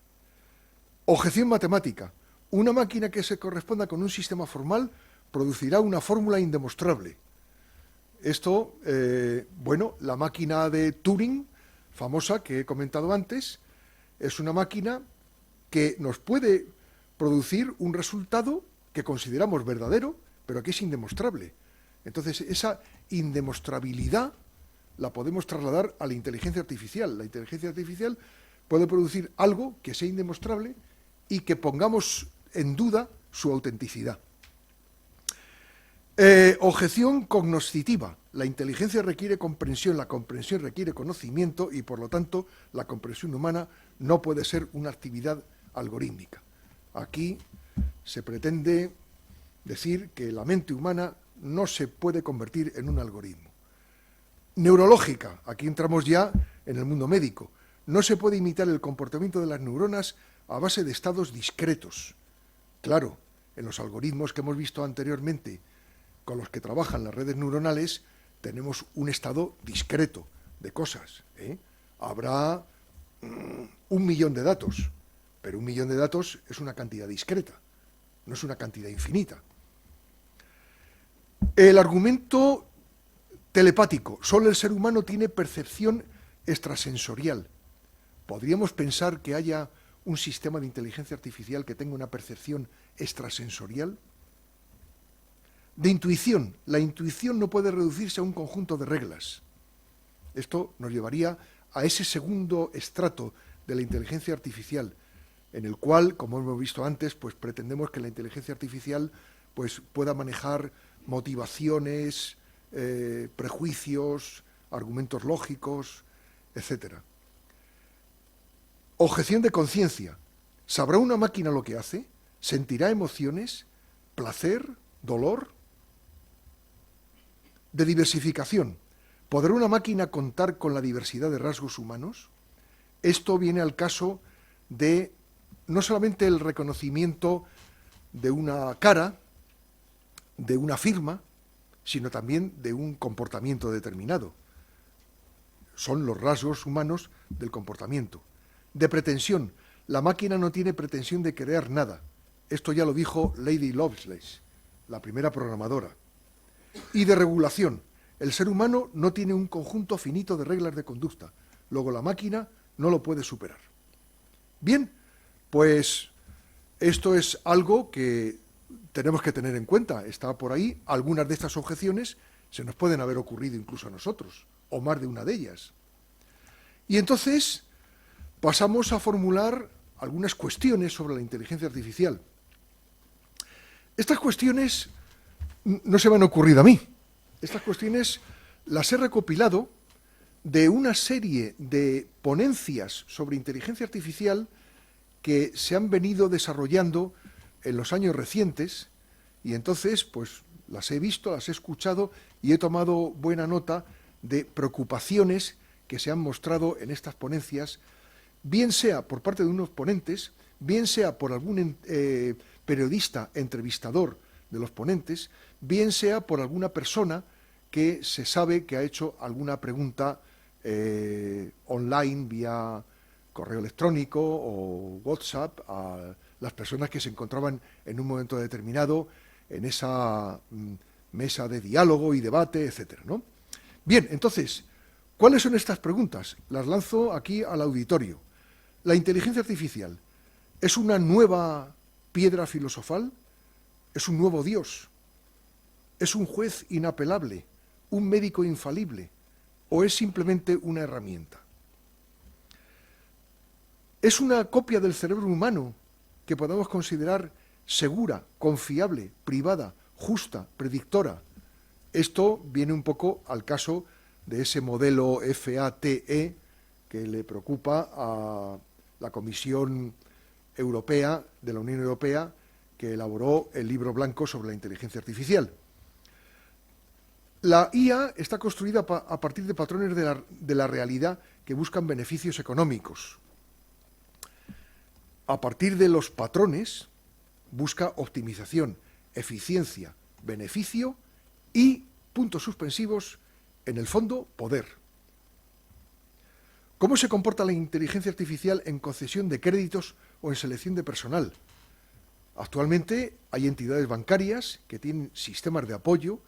Objeción matemática. Una máquina que se corresponda con un sistema formal producirá una fórmula indemostrable. Esto, bueno, la máquina de Turing, famosa que he comentado antes, es una máquina que nos puede producir un resultado que consideramos verdadero, pero que es indemostrable. Entonces, esa indemostrabilidad la podemos trasladar a la inteligencia artificial. La inteligencia artificial puede producir algo que sea indemostrable y que pongamos en duda su autenticidad. Objeción cognoscitiva. La inteligencia requiere comprensión, la comprensión requiere conocimiento y, por lo tanto, la comprensión humana no puede ser una actividad algorítmica. Aquí se pretende decir que la mente humana no se puede convertir en un algoritmo. Neurológica. Aquí entramos ya en el mundo médico. No se puede imitar el comportamiento de las neuronas a base de estados discretos. Claro, en los algoritmos que hemos visto anteriormente, con los que trabajan las redes neuronales, tenemos un estado discreto de cosas. Habrá 1 millón de datos, pero 1 millón de datos es una cantidad discreta, no es una cantidad infinita. El argumento telepático. Solo el ser humano tiene percepción extrasensorial. ¿Podríamos pensar que haya un sistema de inteligencia artificial que tenga una percepción extrasensorial? de intuición. La intuición no puede reducirse a un conjunto de reglas. Esto nos llevaría a ese segundo estrato de la inteligencia artificial, en el cual, como hemos visto antes, pues pretendemos que la inteligencia artificial pues, pueda manejar motivaciones, prejuicios, argumentos lógicos, etc. Objeción de conciencia. ¿Sabrá una máquina lo que hace? ¿Sentirá emociones? ¿Placer? ¿Dolor? De diversificación. ¿Podrá una máquina contar con la diversidad de rasgos humanos? Esto viene al caso de no solamente el reconocimiento de una cara, de una firma, sino también de un comportamiento determinado. Son los rasgos humanos del comportamiento. De pretensión. La máquina no tiene pretensión de crear nada. Esto ya lo dijo Lady Lovelace, la primera programadora. Y de regulación. El ser humano no tiene un conjunto finito de reglas de conducta. Luego la máquina no lo puede superar. Bien, pues esto es algo que tenemos que tener en cuenta. Está por ahí. Algunas de estas objeciones se nos pueden haber ocurrido incluso a nosotros, o más de una de ellas. Y entonces pasamos a formular algunas cuestiones sobre la inteligencia artificial. Estas cuestiones no se me han ocurrido a mí. Estas cuestiones las he recopilado de una serie de ponencias sobre inteligencia artificial que se han venido desarrollando en los años recientes, y entonces pues las he visto, las he escuchado y he tomado buena nota de preocupaciones que se han mostrado en estas ponencias, bien sea por parte de unos ponentes, bien sea por algún periodista entrevistador de los ponentes, bien sea por alguna persona que se sabe que ha hecho alguna pregunta online vía correo electrónico o WhatsApp a las personas que se encontraban en un momento determinado en esa mesa de diálogo y debate, etcétera, ¿no? Bien, entonces, ¿cuáles son estas preguntas? Las lanzo aquí al auditorio. ¿La inteligencia artificial es una nueva piedra filosofal? ¿Es un nuevo Dios? ¿Es un juez inapelable? ¿Un médico infalible? ¿O es simplemente una herramienta? ¿Es una copia del cerebro humano que podamos considerar segura, confiable, privada, justa, predictora? Esto viene un poco al caso de ese modelo FATE que le preocupa a la Comisión Europea, de la Unión Europea, que elaboró el libro blanco sobre la inteligencia artificial. La IA está construida a partir de patrones de la realidad que buscan beneficios económicos. A partir de los patrones busca optimización, eficiencia, beneficio y, puntos suspensivos, en el fondo, poder. ¿Cómo se comporta la inteligencia artificial en concesión de créditos o en selección de personal? Actualmente hay entidades bancarias que tienen sistemas de apoyo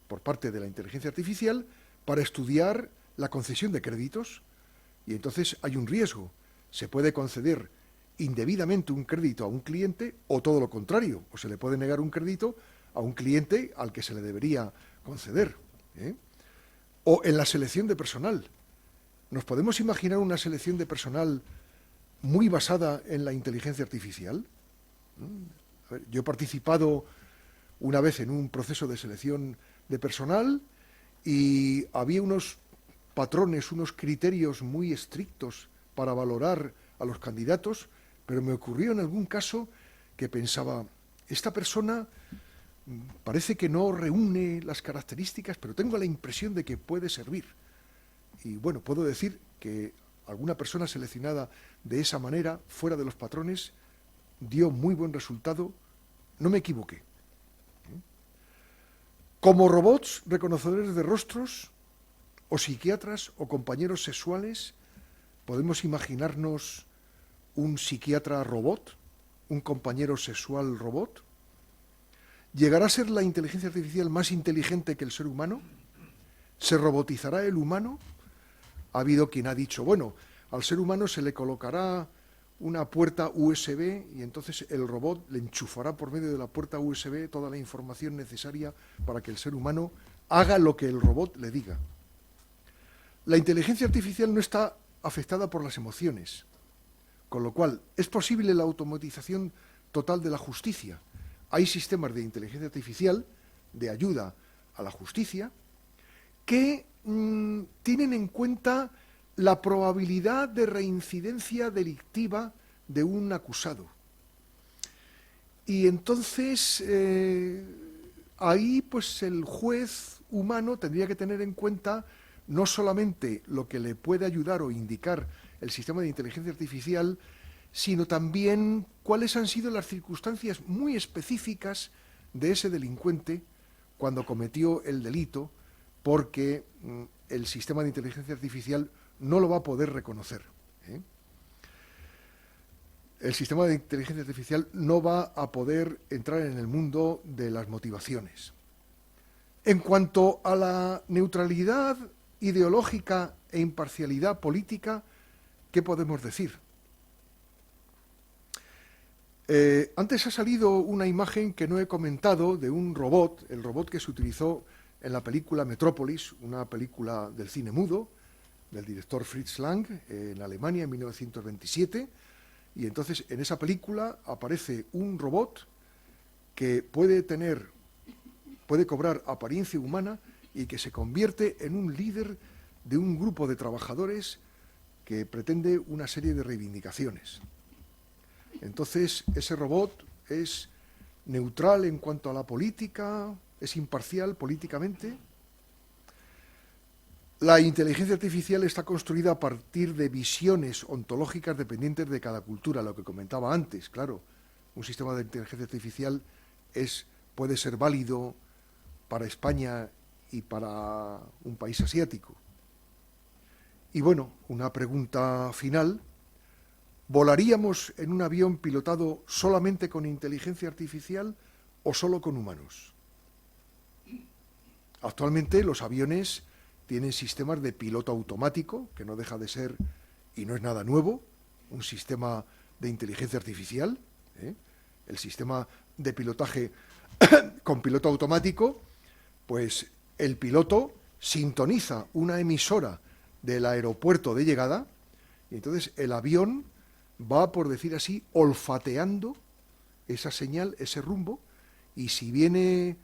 por parte de la inteligencia artificial para estudiar la concesión de créditos, y entonces hay un riesgo. Se puede conceder indebidamente un crédito a un cliente o todo lo contrario, o se le puede negar un crédito a un cliente al que se le debería conceder. O en la selección de personal. ¿Nos podemos imaginar una selección de personal muy basada en la inteligencia artificial? A ver, yo he participado una vez en un proceso de selección de personal y había unos patrones, unos criterios muy estrictos para valorar a los candidatos, pero me ocurrió en algún caso que pensaba, esta persona parece que no reúne las características, pero tengo la impresión de que puede servir. Y bueno, puedo decir que alguna persona seleccionada de esa manera, fuera de los patrones, dio muy buen resultado, no me equivoqué. Como robots reconocedores de rostros, o psiquiatras o compañeros sexuales, podemos imaginarnos un psiquiatra robot, un compañero sexual robot. ¿Llegará a ser la inteligencia artificial más inteligente que el ser humano? ¿Se robotizará el humano? Ha habido quien ha dicho, bueno, al ser humano se le colocará una puerta USB y entonces el robot le enchufará por medio de la puerta USB toda la información necesaria para que el ser humano haga lo que el robot le diga. La inteligencia artificial no está afectada por las emociones, con lo cual es posible la automatización total de la justicia. Hay sistemas de inteligencia artificial de ayuda a la justicia que tienen en cuenta la probabilidad de reincidencia delictiva de un acusado. Y entonces ahí pues el juez humano tendría que tener en cuenta no solamente lo que le puede ayudar o indicar el sistema de inteligencia artificial, sino también cuáles han sido las circunstancias muy específicas de ese delincuente cuando cometió el delito, porque el sistema de inteligencia artificial no lo va a poder reconocer. El sistema de inteligencia artificial no va a poder entrar en el mundo de las motivaciones. En cuanto a la neutralidad ideológica e imparcialidad política, ¿qué podemos decir? Antes ha salido una imagen que no he comentado de un robot, el robot que se utilizó en la película Metrópolis, una película del cine mudo, del director Fritz Lang, en Alemania en 1927, y entonces en esa película aparece un robot que puede cobrar apariencia humana y que se convierte en un líder de un grupo de trabajadores que pretende una serie de reivindicaciones. Entonces, ese robot es neutral en cuanto a la política, es imparcial políticamente. La inteligencia artificial está construida a partir de visiones ontológicas dependientes de cada cultura, lo que comentaba antes, claro. Un sistema de inteligencia artificial puede ser válido para España y para un país asiático. Y bueno, una pregunta final. ¿Volaríamos en un avión pilotado solamente con inteligencia artificial o solo con humanos? Actualmente los aviones tienen sistemas de piloto automático, que no deja de ser, y no es nada nuevo, un sistema de inteligencia artificial. El sistema de pilotaje con piloto automático, pues el piloto sintoniza una emisora del aeropuerto de llegada y entonces el avión va, por decir así, olfateando esa señal, ese rumbo, y si viene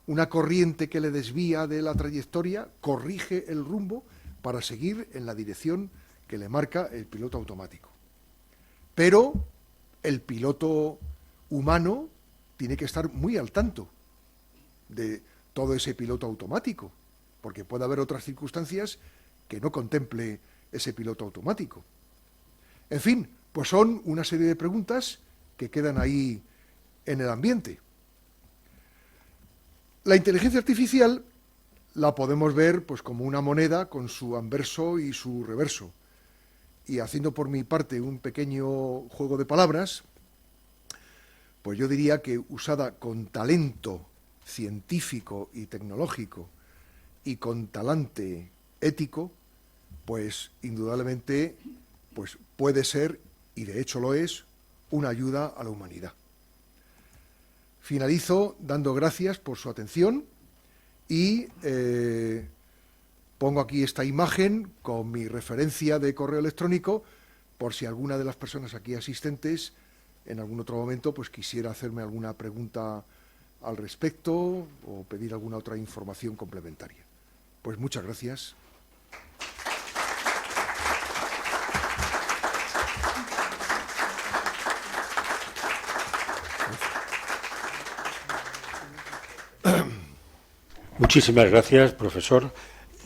una corriente que le desvía de la trayectoria, corrige el rumbo para seguir en la dirección que le marca el piloto automático. Pero el piloto humano tiene que estar muy al tanto de todo ese piloto automático, porque puede haber otras circunstancias que no contemple ese piloto automático. En fin, pues son una serie de preguntas que quedan ahí en el ambiente. La inteligencia artificial la podemos ver pues como una moneda con su anverso y su reverso. Y haciendo por mi parte un pequeño juego de palabras, pues yo diría que usada con talento científico y tecnológico y con talante ético, pues indudablemente pues puede ser, y de hecho lo es, una ayuda a la humanidad. Finalizo dando gracias por su atención y pongo aquí esta imagen con mi referencia de correo electrónico por si alguna de las personas aquí asistentes en algún otro momento pues quisiera hacerme alguna pregunta al respecto o pedir alguna otra información complementaria. Pues muchas gracias. Muchísimas gracias, profesor.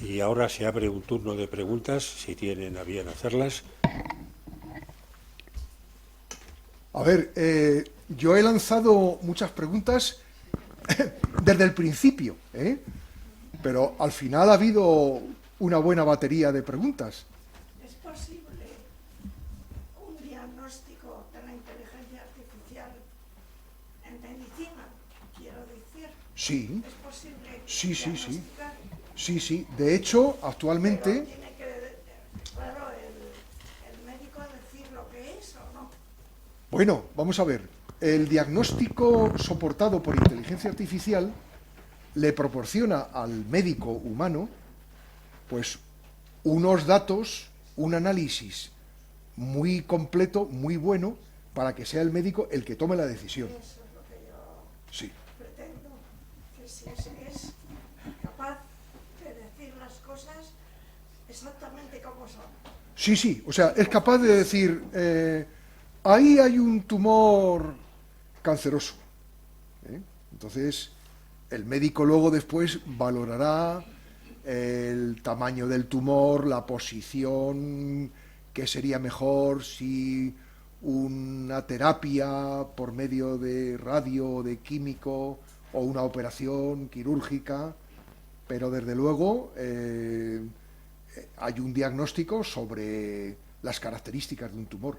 Y ahora se abre un turno de preguntas, si tienen a bien hacerlas. A ver, yo he lanzado muchas preguntas desde el principio, pero al final ha habido una buena batería de preguntas. ¿Es posible un diagnóstico de la inteligencia artificial en medicina? Quiero decir, Sí. ¿es posible Sí. diagnosticar? Sí. De hecho, actualmente... Pero tiene que, claro, el médico decir lo que es o no. Bueno, vamos a ver. El diagnóstico soportado por inteligencia artificial le proporciona al médico humano, pues, unos datos, un análisis muy completo, muy bueno, para que sea el médico el que tome la decisión. Eso es lo que yo Sí. pretendo, que si es capaz de decir las cosas exactamente como son. Sí, sí, o sea, es capaz de decir, ahí hay un tumor canceroso. ¿eh? Entonces, el médico luego después valorará el tamaño del tumor, la posición, qué sería mejor, si una terapia por medio de radio o de químico o una operación quirúrgica, pero desde luego hay un diagnóstico sobre las características de un tumor,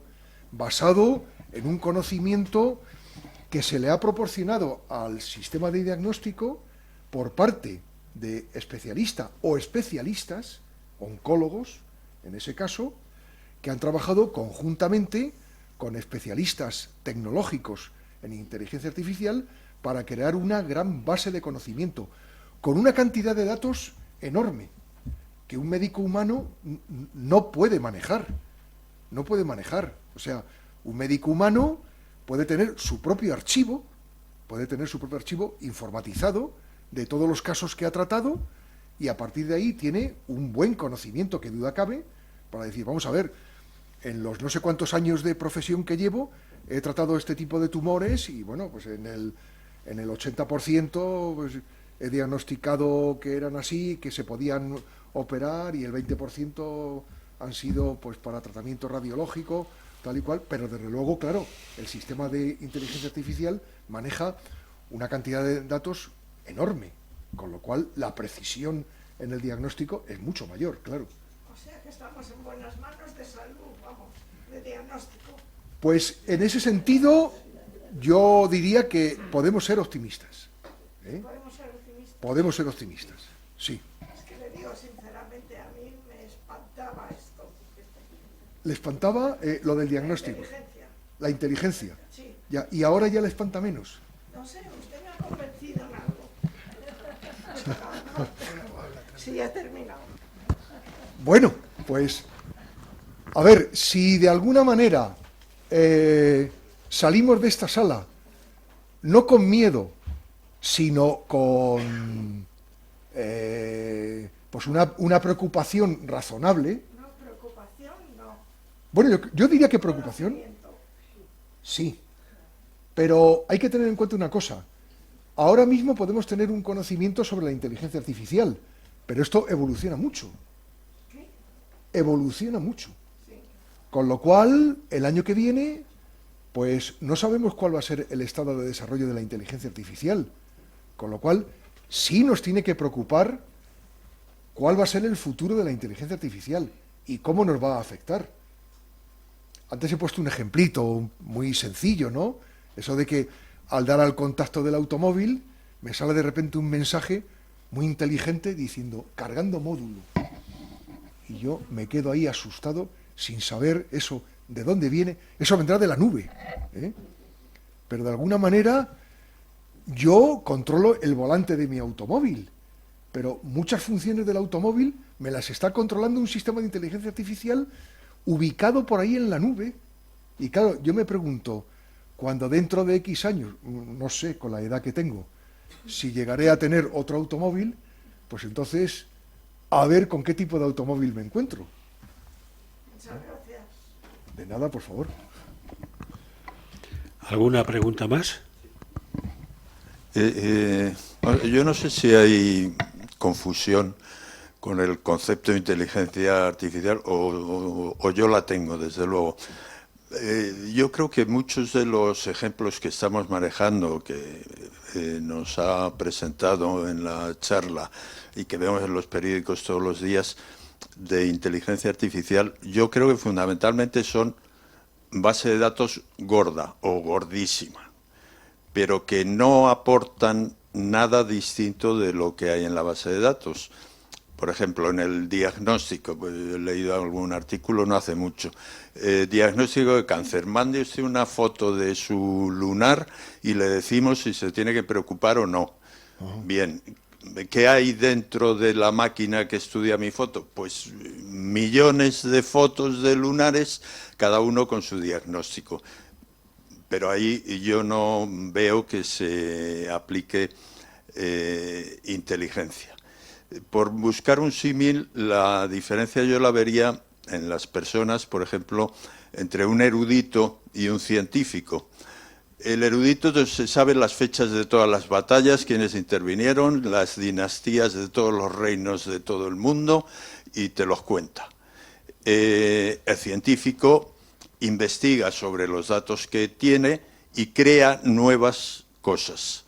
basado en un conocimiento que se le ha proporcionado al sistema de diagnóstico por parte de especialistas o especialistas, oncólogos, en ese caso, que han trabajado conjuntamente con especialistas tecnológicos en inteligencia artificial para crear una gran base de conocimiento, con una cantidad de datos enorme, que un médico humano no puede manejar. No puede manejar. O sea, un médico humano puede tener su propio archivo informatizado de todos los casos que ha tratado, y a partir de ahí tiene un buen conocimiento, que duda cabe, para decir, vamos a ver, en los no sé cuántos años de profesión que llevo, he tratado este tipo de tumores y bueno, pues en el 80% pues, he diagnosticado que eran así, que se podían operar, y el 20% han sido pues para tratamiento radiológico, tal y cual, pero desde luego, claro, el sistema de inteligencia artificial maneja una cantidad de datos enorme, con lo cual la precisión en el diagnóstico es mucho mayor, claro. O sea que estamos en buenas manos de salud, vamos, de diagnóstico. Pues en ese sentido yo diría que podemos ser optimistas. ¿Podemos ser optimistas? Podemos ser optimistas, sí. Es que le digo sinceramente, a mí me espantaba esto. Le espantaba lo del diagnóstico, Inteligencia, la inteligencia. sí. Ya, y ahora ya le espanta menos. No sé, usted me ha convencido en algo. Sí, ya he terminado. Bueno, pues, a ver, si de alguna manera salimos de esta sala, no con miedo, sino con pues una preocupación razonable. No, preocupación, no. Bueno, yo diría que preocupación, Conocimiento. sí, pero hay que tener en cuenta una cosa. Ahora mismo podemos tener un conocimiento sobre la inteligencia artificial, pero esto evoluciona mucho. ¿Qué? Evoluciona mucho. Sí. Con lo cual, el año que viene, pues no sabemos cuál va a ser el estado de desarrollo de la inteligencia artificial. Con lo cual, sí nos tiene que preocupar cuál va a ser el futuro de la inteligencia artificial y cómo nos va a afectar. Antes he puesto un ejemplito muy sencillo, ¿no? Eso de que al dar al contacto del automóvil me sale de repente un mensaje muy inteligente diciendo, cargando módulo. Y yo me quedo ahí asustado sin saber eso de dónde viene. Eso vendrá de la nube, ¿eh? Pero de alguna manera yo controlo el volante de mi automóvil, pero muchas funciones del automóvil me las está controlando un sistema de inteligencia artificial ubicado por ahí en la nube. Y claro, yo me pregunto, cuando dentro de X años, no sé, con la edad que tengo, si llegaré a tener otro automóvil, pues entonces a ver con qué tipo de automóvil me encuentro. Muchas gracias. De nada, por favor. ¿Alguna pregunta más? Yo no sé si hay confusión con el concepto de inteligencia artificial o yo la tengo, desde luego. Yo creo que muchos de los ejemplos que estamos manejando, que nos ha presentado en la charla y que vemos en los periódicos todos los días de inteligencia artificial, yo creo que fundamentalmente son base de datos gorda o gordísima, pero que no aportan nada distinto de lo que hay en la base de datos. por ejemplo, en el diagnóstico, pues he leído algún artículo no hace mucho, diagnóstico de cáncer, mande usted una foto de su lunar y le decimos si se tiene que preocupar o no. Bien, ¿qué hay dentro de la máquina que estudia mi foto? Pues millones de fotos de lunares, cada uno con su diagnóstico. Pero ahí yo no veo que se aplique inteligencia. Por buscar un símil, la diferencia yo la vería en las personas, por ejemplo, entre un erudito y un científico. El erudito se sabe las fechas de todas las batallas, quienes intervinieron, las dinastías de todos los reinos de todo el mundo, y te los cuenta. El científico investiga sobre los datos que tiene y crea nuevas cosas.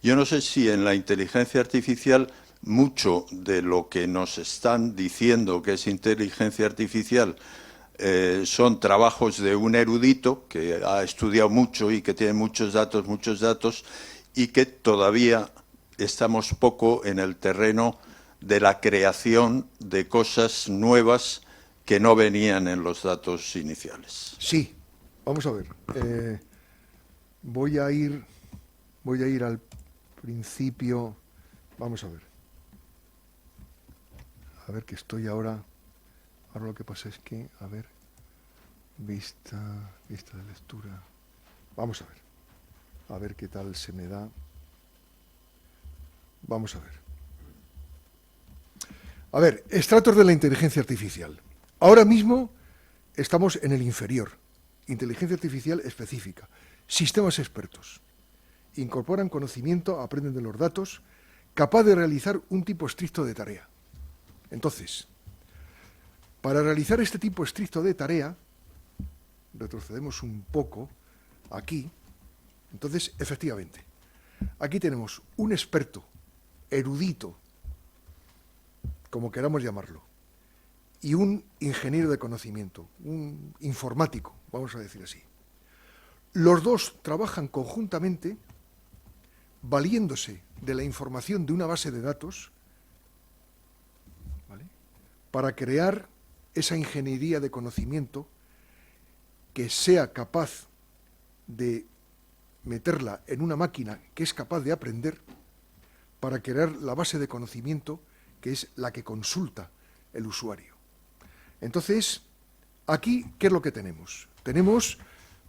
Yo no sé si en la inteligencia artificial mucho de lo que nos están diciendo que es inteligencia artificial son trabajos de un erudito que ha estudiado mucho y que tiene muchos datos, y que todavía estamos poco en el terreno de la creación de cosas nuevas que no venían en los datos iniciales. Sí, vamos a ver. Voy a ir al principio. Vamos a ver. A ver, que estoy ahora. Ahora lo que pasa es que, a ver, vista de lectura. Vamos a ver. A ver qué tal se me da. Vamos a ver. A ver, estratos de la inteligencia artificial. Ahora mismo estamos en el inferior. Inteligencia artificial específica. Sistemas expertos. Incorporan conocimiento, aprenden de los datos, capaz de realizar un tipo estricto de tarea. Entonces, para realizar este tipo estricto de tarea, retrocedemos un poco aquí. Entonces, efectivamente, aquí tenemos un experto, erudito, como queramos llamarlo, y un ingeniero de conocimiento, un informático, vamos a decir así. Los dos trabajan conjuntamente valiéndose de la información de una base de datos, ¿vale?, para crear esa ingeniería de conocimiento que sea capaz de meterla en una máquina que es capaz de aprender, para crear la base de conocimiento que es la que consulta el usuario. Entonces, aquí, ¿qué es lo que tenemos? Tenemos,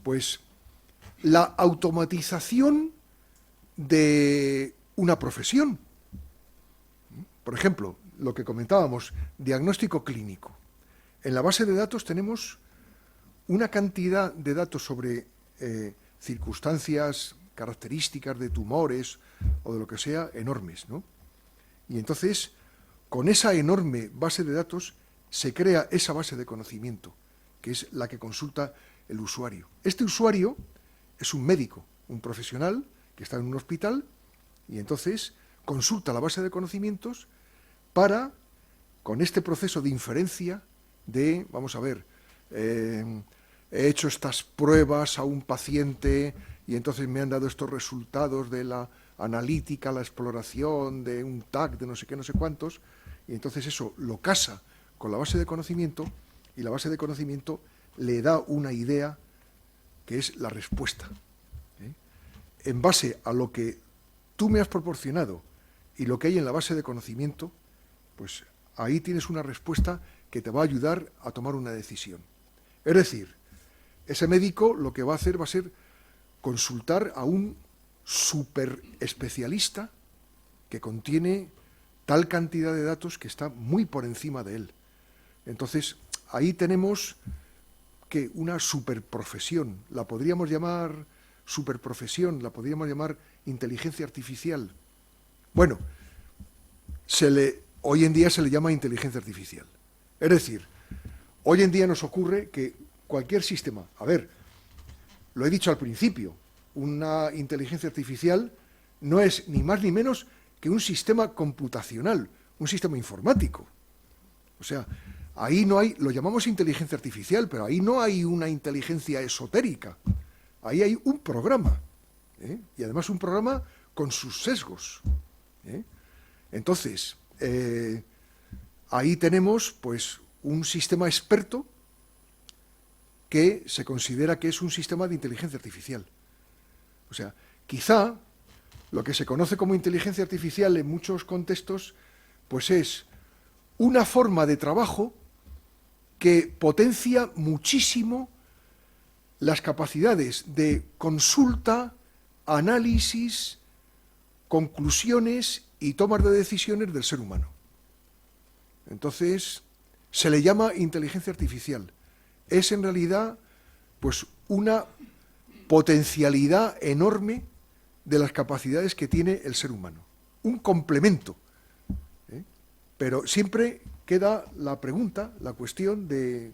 pues, la automatización de una profesión. Por ejemplo, lo que comentábamos, diagnóstico clínico. En la base de datos tenemos una cantidad de datos sobre circunstancias, características de tumores o de lo que sea, enormes, ¿no? Y entonces, con esa enorme base de datos, se crea esa base de conocimiento, que es la que consulta el usuario. Este usuario es un médico, un profesional que está en un hospital, y entonces consulta la base de conocimientos para, con este proceso de inferencia de, vamos a ver, he hecho estas pruebas a un paciente y entonces me han dado estos resultados de la analítica, la exploración de un TAC de no sé qué, no sé cuántos, y entonces eso lo casa con la base de conocimiento, y la base de conocimiento le da una idea que es la respuesta. En base a lo que tú me has proporcionado y lo que hay en la base de conocimiento, pues ahí tienes una respuesta que te va a ayudar a tomar una decisión. Es decir, ese médico lo que va a hacer va a ser consultar a un super especialista que contiene tal cantidad de datos que está muy por encima de él. Entonces, ahí tenemos que una superprofesión, la podríamos llamar superprofesión, la podríamos llamar inteligencia artificial. Bueno, hoy en día se le llama inteligencia artificial. Es decir, hoy en día nos ocurre que cualquier sistema, a ver, lo he dicho al principio, una inteligencia artificial no es ni más ni menos que un sistema computacional, un sistema informático. O sea, ahí no hay, lo llamamos inteligencia artificial, pero ahí no hay una inteligencia esotérica. Ahí hay un programa, y además un programa con sus sesgos. Entonces, ahí tenemos pues un sistema experto que se considera que es un sistema de inteligencia artificial. O sea, quizá lo que se conoce como inteligencia artificial en muchos contextos, pues es una forma de trabajo que potencia muchísimo las capacidades de consulta, análisis, conclusiones y tomas de decisiones del ser humano. Entonces, se le llama inteligencia artificial. Es en realidad pues una potencialidad enorme de las capacidades que tiene el ser humano. Un complemento. Pero siempre queda la pregunta, la cuestión de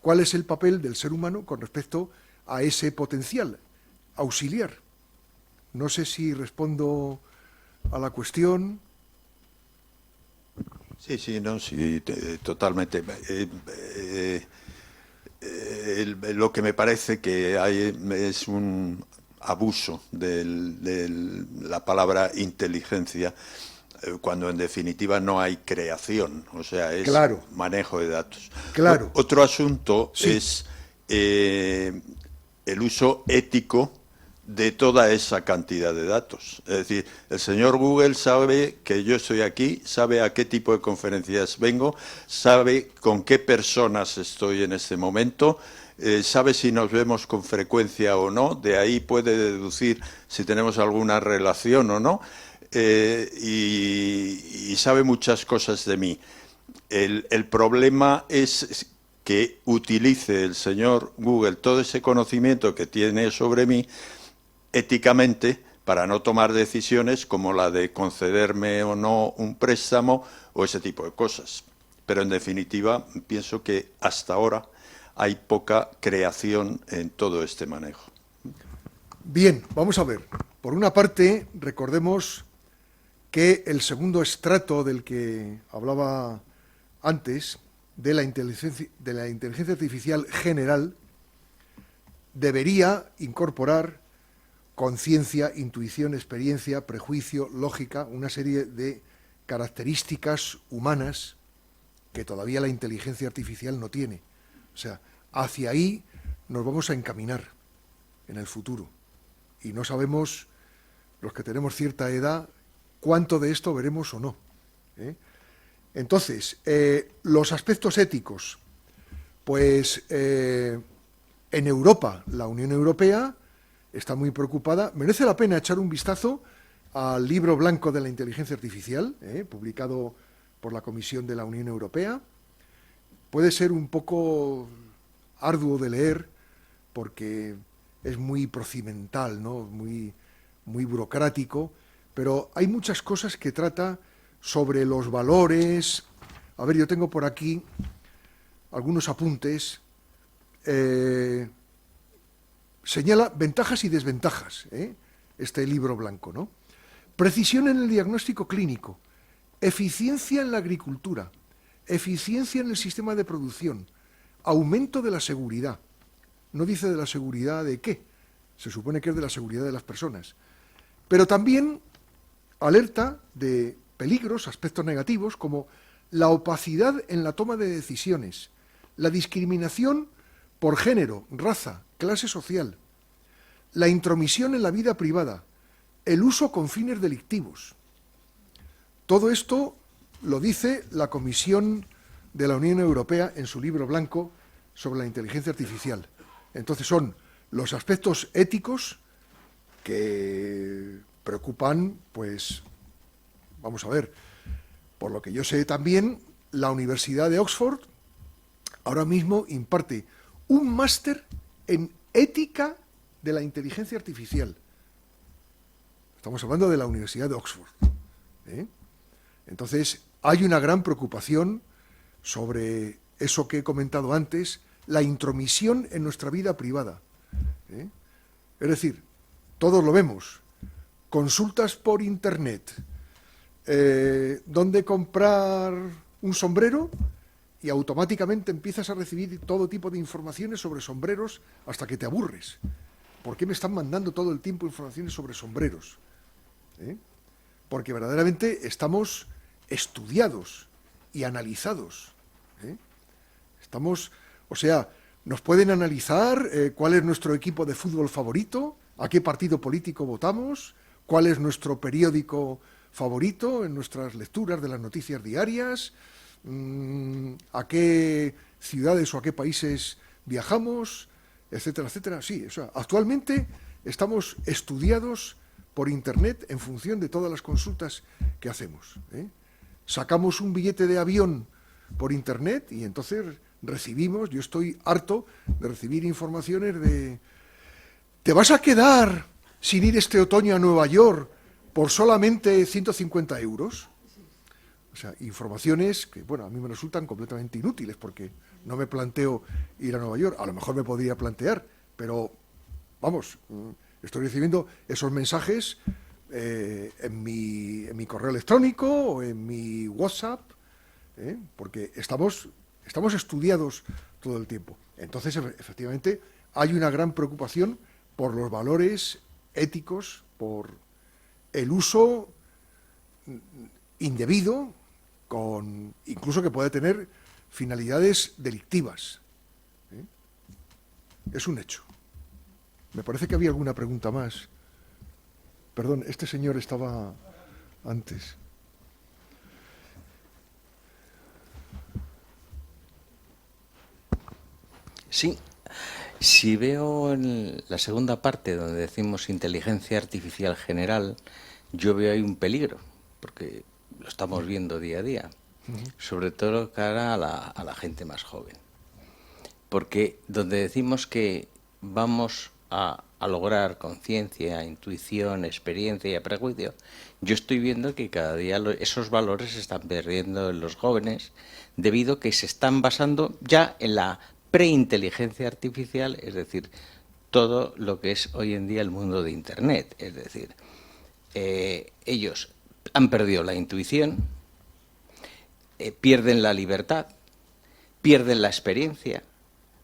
cuál es el papel del ser humano con respecto a ese potencial auxiliar. No sé si respondo a la cuestión. Sí, no, sí, totalmente. Lo que me parece que hay es un abuso de la palabra inteligencia, cuando en definitiva no hay creación, o sea, es Claro. manejo de datos. Claro. Otro asunto Sí. es el uso ético de toda esa cantidad de datos. Es decir, el señor Google sabe que yo estoy aquí, sabe a qué tipo de conferencias vengo, sabe con qué personas estoy en este momento, sabe si nos vemos con frecuencia o no, de ahí puede deducir si tenemos alguna relación o no, y sabe muchas cosas de mí. El problema es que utilice el señor Google todo ese conocimiento que tiene sobre mí éticamente para no tomar decisiones como la de concederme o no un préstamo o ese tipo de cosas. Pero en definitiva pienso que hasta ahora hay poca creación en todo este manejo. Bien, vamos a ver. Por una parte, recordemos que el segundo estrato del que hablaba antes, de la inteligencia artificial general, debería incorporar conciencia, intuición, experiencia, prejuicio, lógica, una serie de características humanas que todavía la inteligencia artificial no tiene. O sea, hacia ahí nos vamos a encaminar en el futuro. Y no sabemos, los que tenemos cierta edad, cuánto de esto veremos o no. Entonces, los aspectos éticos, pues en Europa, la Unión Europea está muy preocupada. Merece la pena echar un vistazo al libro blanco de la inteligencia artificial, publicado por la Comisión de la Unión Europea. Puede ser un poco arduo de leer porque es muy procedimental, ¿no? muy burocrático, pero hay muchas cosas que trata sobre los valores. A ver, yo tengo por aquí algunos apuntes. Señala ventajas y desventajas, este libro blanco, ¿no? Precisión en el diagnóstico clínico, eficiencia en la agricultura, eficiencia en el sistema de producción, aumento de la seguridad. No dice de la seguridad de qué, se supone que es de la seguridad de las personas. Pero también alerta de peligros, aspectos negativos, como la opacidad en la toma de decisiones, la discriminación por género, raza, clase social, la intromisión en la vida privada, el uso con fines delictivos. Todo esto lo dice la Comisión de la Unión Europea en su libro blanco sobre la inteligencia artificial. Entonces son los aspectos éticos que preocupan, pues, vamos a ver, por lo que yo sé también, la Universidad de Oxford ahora mismo imparte un máster en ética de la inteligencia artificial. Estamos hablando de la Universidad de Oxford. Entonces, hay una gran preocupación sobre eso que he comentado antes, la intromisión en nuestra vida privada. Es decir, todos lo vemos. Consultas por internet, dónde comprar un sombrero, y automáticamente empiezas a recibir todo tipo de informaciones sobre sombreros hasta que te aburres. ¿Por qué me están mandando todo el tiempo informaciones sobre sombreros? Porque verdaderamente estamos estudiados y analizados. Estamos, o sea, nos pueden analizar cuál es nuestro equipo de fútbol favorito, a qué partido político votamos, cuál es nuestro periódico favorito en nuestras lecturas de las noticias diarias, a qué ciudades o a qué países viajamos, etcétera, etcétera. Sí, o sea, actualmente estamos estudiados por Internet en función de todas las consultas que hacemos. Sacamos un billete de avión por Internet y entonces recibimos, yo estoy harto de recibir informaciones de ¿te vas a quedar sin ir este otoño a Nueva York por solamente 150 euros? O sea, informaciones que, bueno, a mí me resultan completamente inútiles porque no me planteo ir a Nueva York. A lo mejor me podría plantear, pero, vamos, estoy recibiendo esos mensajes en mi correo electrónico o en mi WhatsApp, porque estamos estudiados todo el tiempo. Entonces, efectivamente, hay una gran preocupación por los valores éticos, por el uso indebido, incluso que puede tener finalidades delictivas. Es un hecho. Me parece que había alguna pregunta más. Perdón, este señor estaba antes. Sí, si veo en la segunda parte donde decimos inteligencia artificial general, yo veo ahí un peligro, porque lo estamos viendo día a día, sobre todo cara a la gente más joven. Porque donde decimos que vamos a lograr conciencia, intuición, experiencia y prejuicio, yo estoy viendo que cada día esos valores se están perdiendo en los jóvenes debido a que se están basando ya en la preinteligencia artificial, es decir, todo lo que es hoy en día el mundo de Internet. Es decir, ellos han perdido la intuición, pierden la libertad, pierden la experiencia,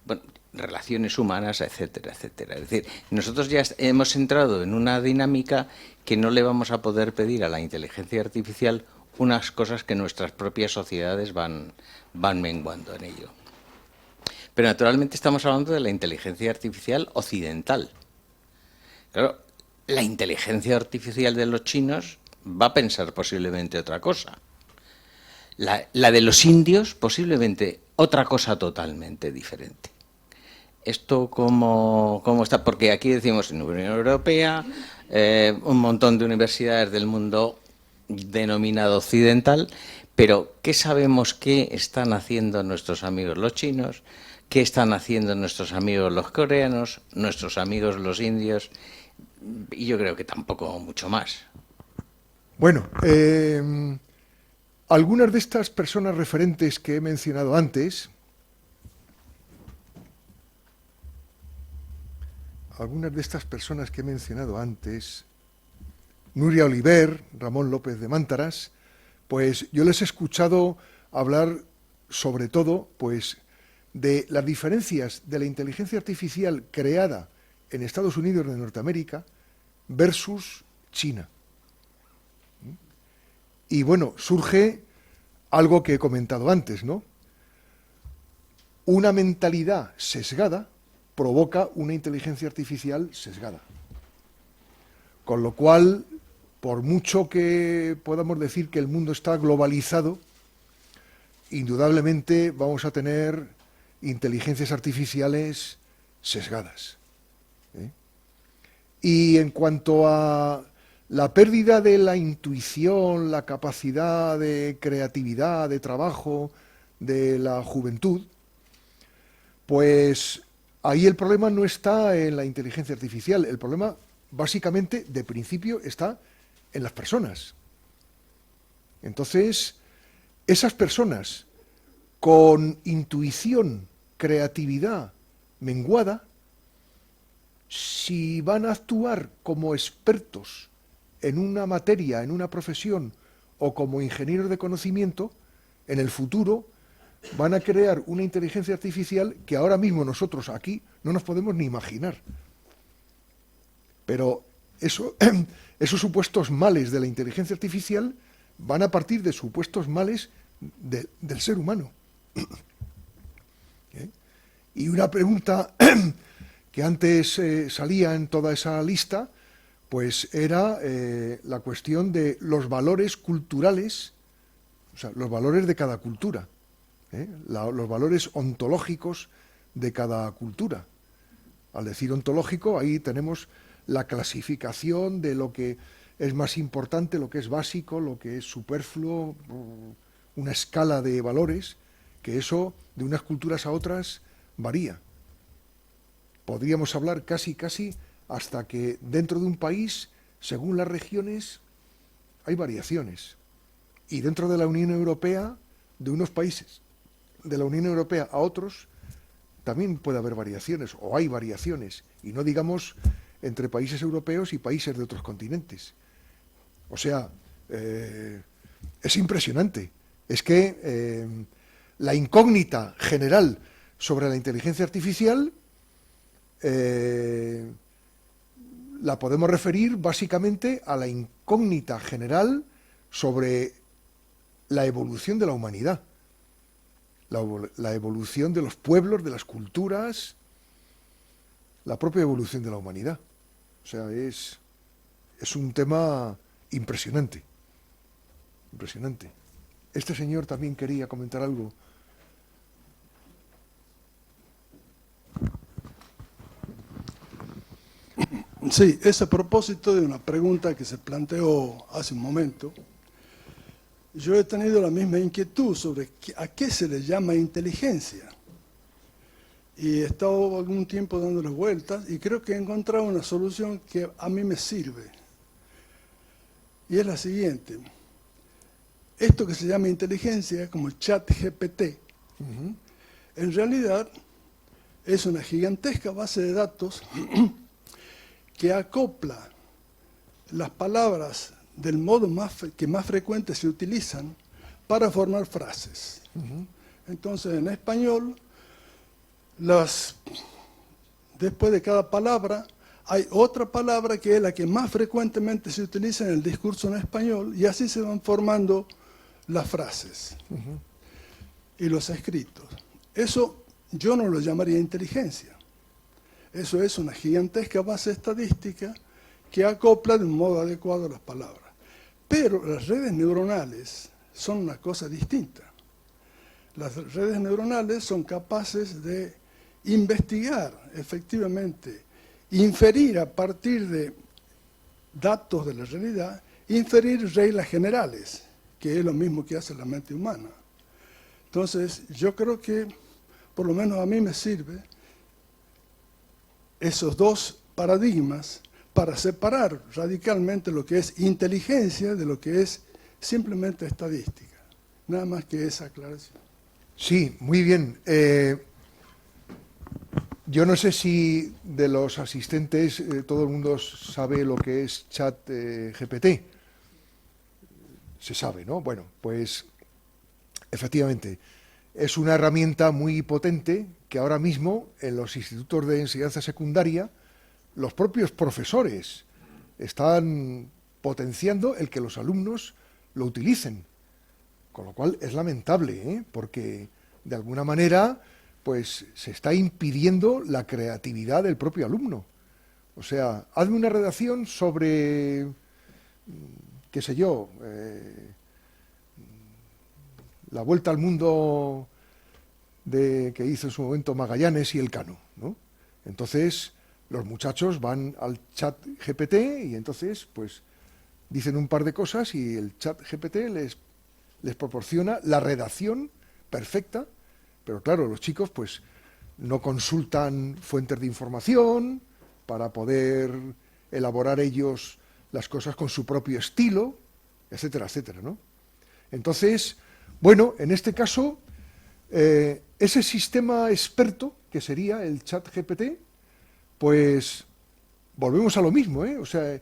bueno, relaciones humanas, etcétera, etcétera. Es decir, nosotros ya hemos entrado en una dinámica que no le vamos a poder pedir a la inteligencia artificial unas cosas que nuestras propias sociedades van menguando en ello. Pero naturalmente estamos hablando de la inteligencia artificial occidental. Claro, la inteligencia artificial de los chinos va a pensar posiblemente otra cosa. La de los indios posiblemente otra cosa totalmente diferente. ¿Esto cómo está? Porque aquí decimos en la Unión Europea, un montón de universidades del mundo denominado occidental, pero ¿qué sabemos que están haciendo nuestros amigos los chinos? ¿Qué están haciendo nuestros amigos los coreanos, nuestros amigos los indios? Y yo creo que tampoco mucho más. Bueno, algunas de estas personas referentes que he mencionado antes, Nuria Oliver, Ramón López de Mántaras, pues yo les he escuchado hablar sobre todo, pues, de las diferencias de la inteligencia artificial creada en Estados Unidos de Norteamérica versus China. Y bueno, surge algo que he comentado antes, ¿no? Una mentalidad sesgada provoca una inteligencia artificial sesgada. Con lo cual, por mucho que podamos decir que el mundo está globalizado, indudablemente vamos a tener inteligencias artificiales sesgadas. Y en cuanto a la pérdida de la intuición, la capacidad de creatividad, de trabajo de la juventud, pues ahí el problema no está en la inteligencia artificial, el problema básicamente de principio está en las personas. Entonces, esas personas con intuición, creatividad menguada, si van a actuar como expertos en una materia, en una profesión, o como ingenieros de conocimiento, en el futuro van a crear una inteligencia artificial que ahora mismo nosotros aquí no nos podemos ni imaginar. Pero esos supuestos males de la inteligencia artificial van a partir de supuestos males del ser humano. Y una pregunta que antes salía en toda esa lista, pues era la cuestión de los valores culturales, o sea, los valores de cada cultura, los valores ontológicos de cada cultura. Al decir ontológico, ahí tenemos la clasificación de lo que es más importante, lo que es básico, lo que es superfluo, una escala de valores, que eso de unas culturas a otras varía. Podríamos hablar casi hasta que dentro de un país, según las regiones, hay variaciones. Y dentro de la Unión Europea, de unos países de la Unión Europea a otros, también puede haber variaciones, o hay variaciones, y no digamos entre países europeos y países de otros continentes. O sea, es impresionante. Es que la incógnita general sobre la inteligencia artificial la podemos referir básicamente a la incógnita general sobre la evolución de la humanidad, la evolución de los pueblos, de las culturas, la propia evolución de la humanidad. O sea, es un tema impresionante, impresionante. Este señor también quería comentar algo. Sí, es a propósito de una pregunta que se planteó hace un momento. Yo he tenido la misma inquietud sobre a qué se le llama inteligencia. Y he estado algún tiempo dándole vueltas y creo que he encontrado una solución que a mí me sirve. Y es la siguiente. Esto que se llama inteligencia, como ChatGPT, en realidad es una gigantesca base de datos que acopla las palabras del modo que más frecuente se utilizan para formar frases. Entonces, en español, después de cada palabra, hay otra palabra que es la que más frecuentemente se utiliza en el discurso en español, y así se van formando las frases y los escritos. Eso yo no lo llamaría inteligencia. Eso es una gigantesca base estadística que acopla de un modo adecuado las palabras. Pero las redes neuronales son una cosa distinta. Las redes neuronales son capaces de investigar efectivamente, inferir a partir de datos de la realidad, inferir reglas generales, que es lo mismo que hace la mente humana. Entonces, yo creo que, por lo menos a mí me sirve, esos dos paradigmas para separar radicalmente lo que es inteligencia de lo que es simplemente estadística. Nada más que esa aclaración. Sí, muy bien. Yo no sé si de los asistentes todo el mundo sabe lo que es ChatGPT. Se sabe, ¿no? Bueno, pues efectivamente es una herramienta muy potente que ahora mismo en los institutos de enseñanza secundaria los propios profesores están potenciando el que los alumnos lo utilicen, con lo cual es lamentable, porque de alguna manera pues se está impidiendo la creatividad del propio alumno. O sea, hazme una redacción sobre, qué sé yo, la vuelta al mundo que hizo en su momento Magallanes y Elcano, ¿no? Entonces, los muchachos van al chat GPT y entonces, pues, dicen un par de cosas y el chat GPT les proporciona la redacción perfecta, pero claro, los chicos, pues, no consultan fuentes de información para poder elaborar ellos las cosas con su propio estilo, etcétera, etcétera, ¿no? Entonces, bueno, en este caso, ese sistema experto, que sería el chat GPT, pues volvemos a lo mismo, O sea,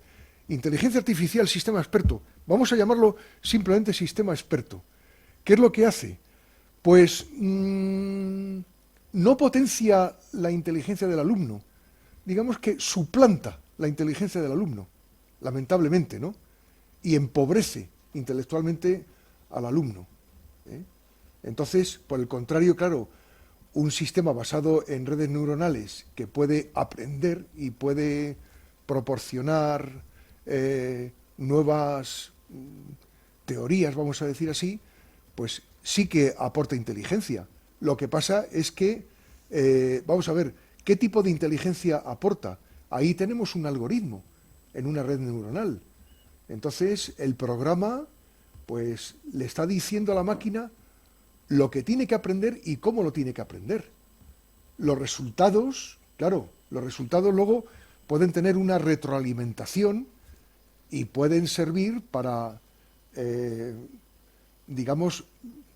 inteligencia artificial, sistema experto. Vamos a llamarlo simplemente sistema experto. ¿Qué es lo que hace? Pues no potencia la inteligencia del alumno. Digamos que suplanta la inteligencia del alumno, lamentablemente, ¿no? Y empobrece intelectualmente al alumno. ¿eh? Entonces, por el contrario, claro, un sistema basado en redes neuronales que puede aprender y puede proporcionar nuevas teorías, vamos a decir así, pues sí que aporta inteligencia. Lo que pasa es que, vamos a ver, ¿qué tipo de inteligencia aporta? Ahí tenemos un algoritmo en una red neuronal. Entonces, el programa, pues, le está diciendo a la máquina lo que tiene que aprender y cómo lo tiene que aprender. Los resultados, claro, los resultados luego pueden tener una retroalimentación y pueden servir para, digamos,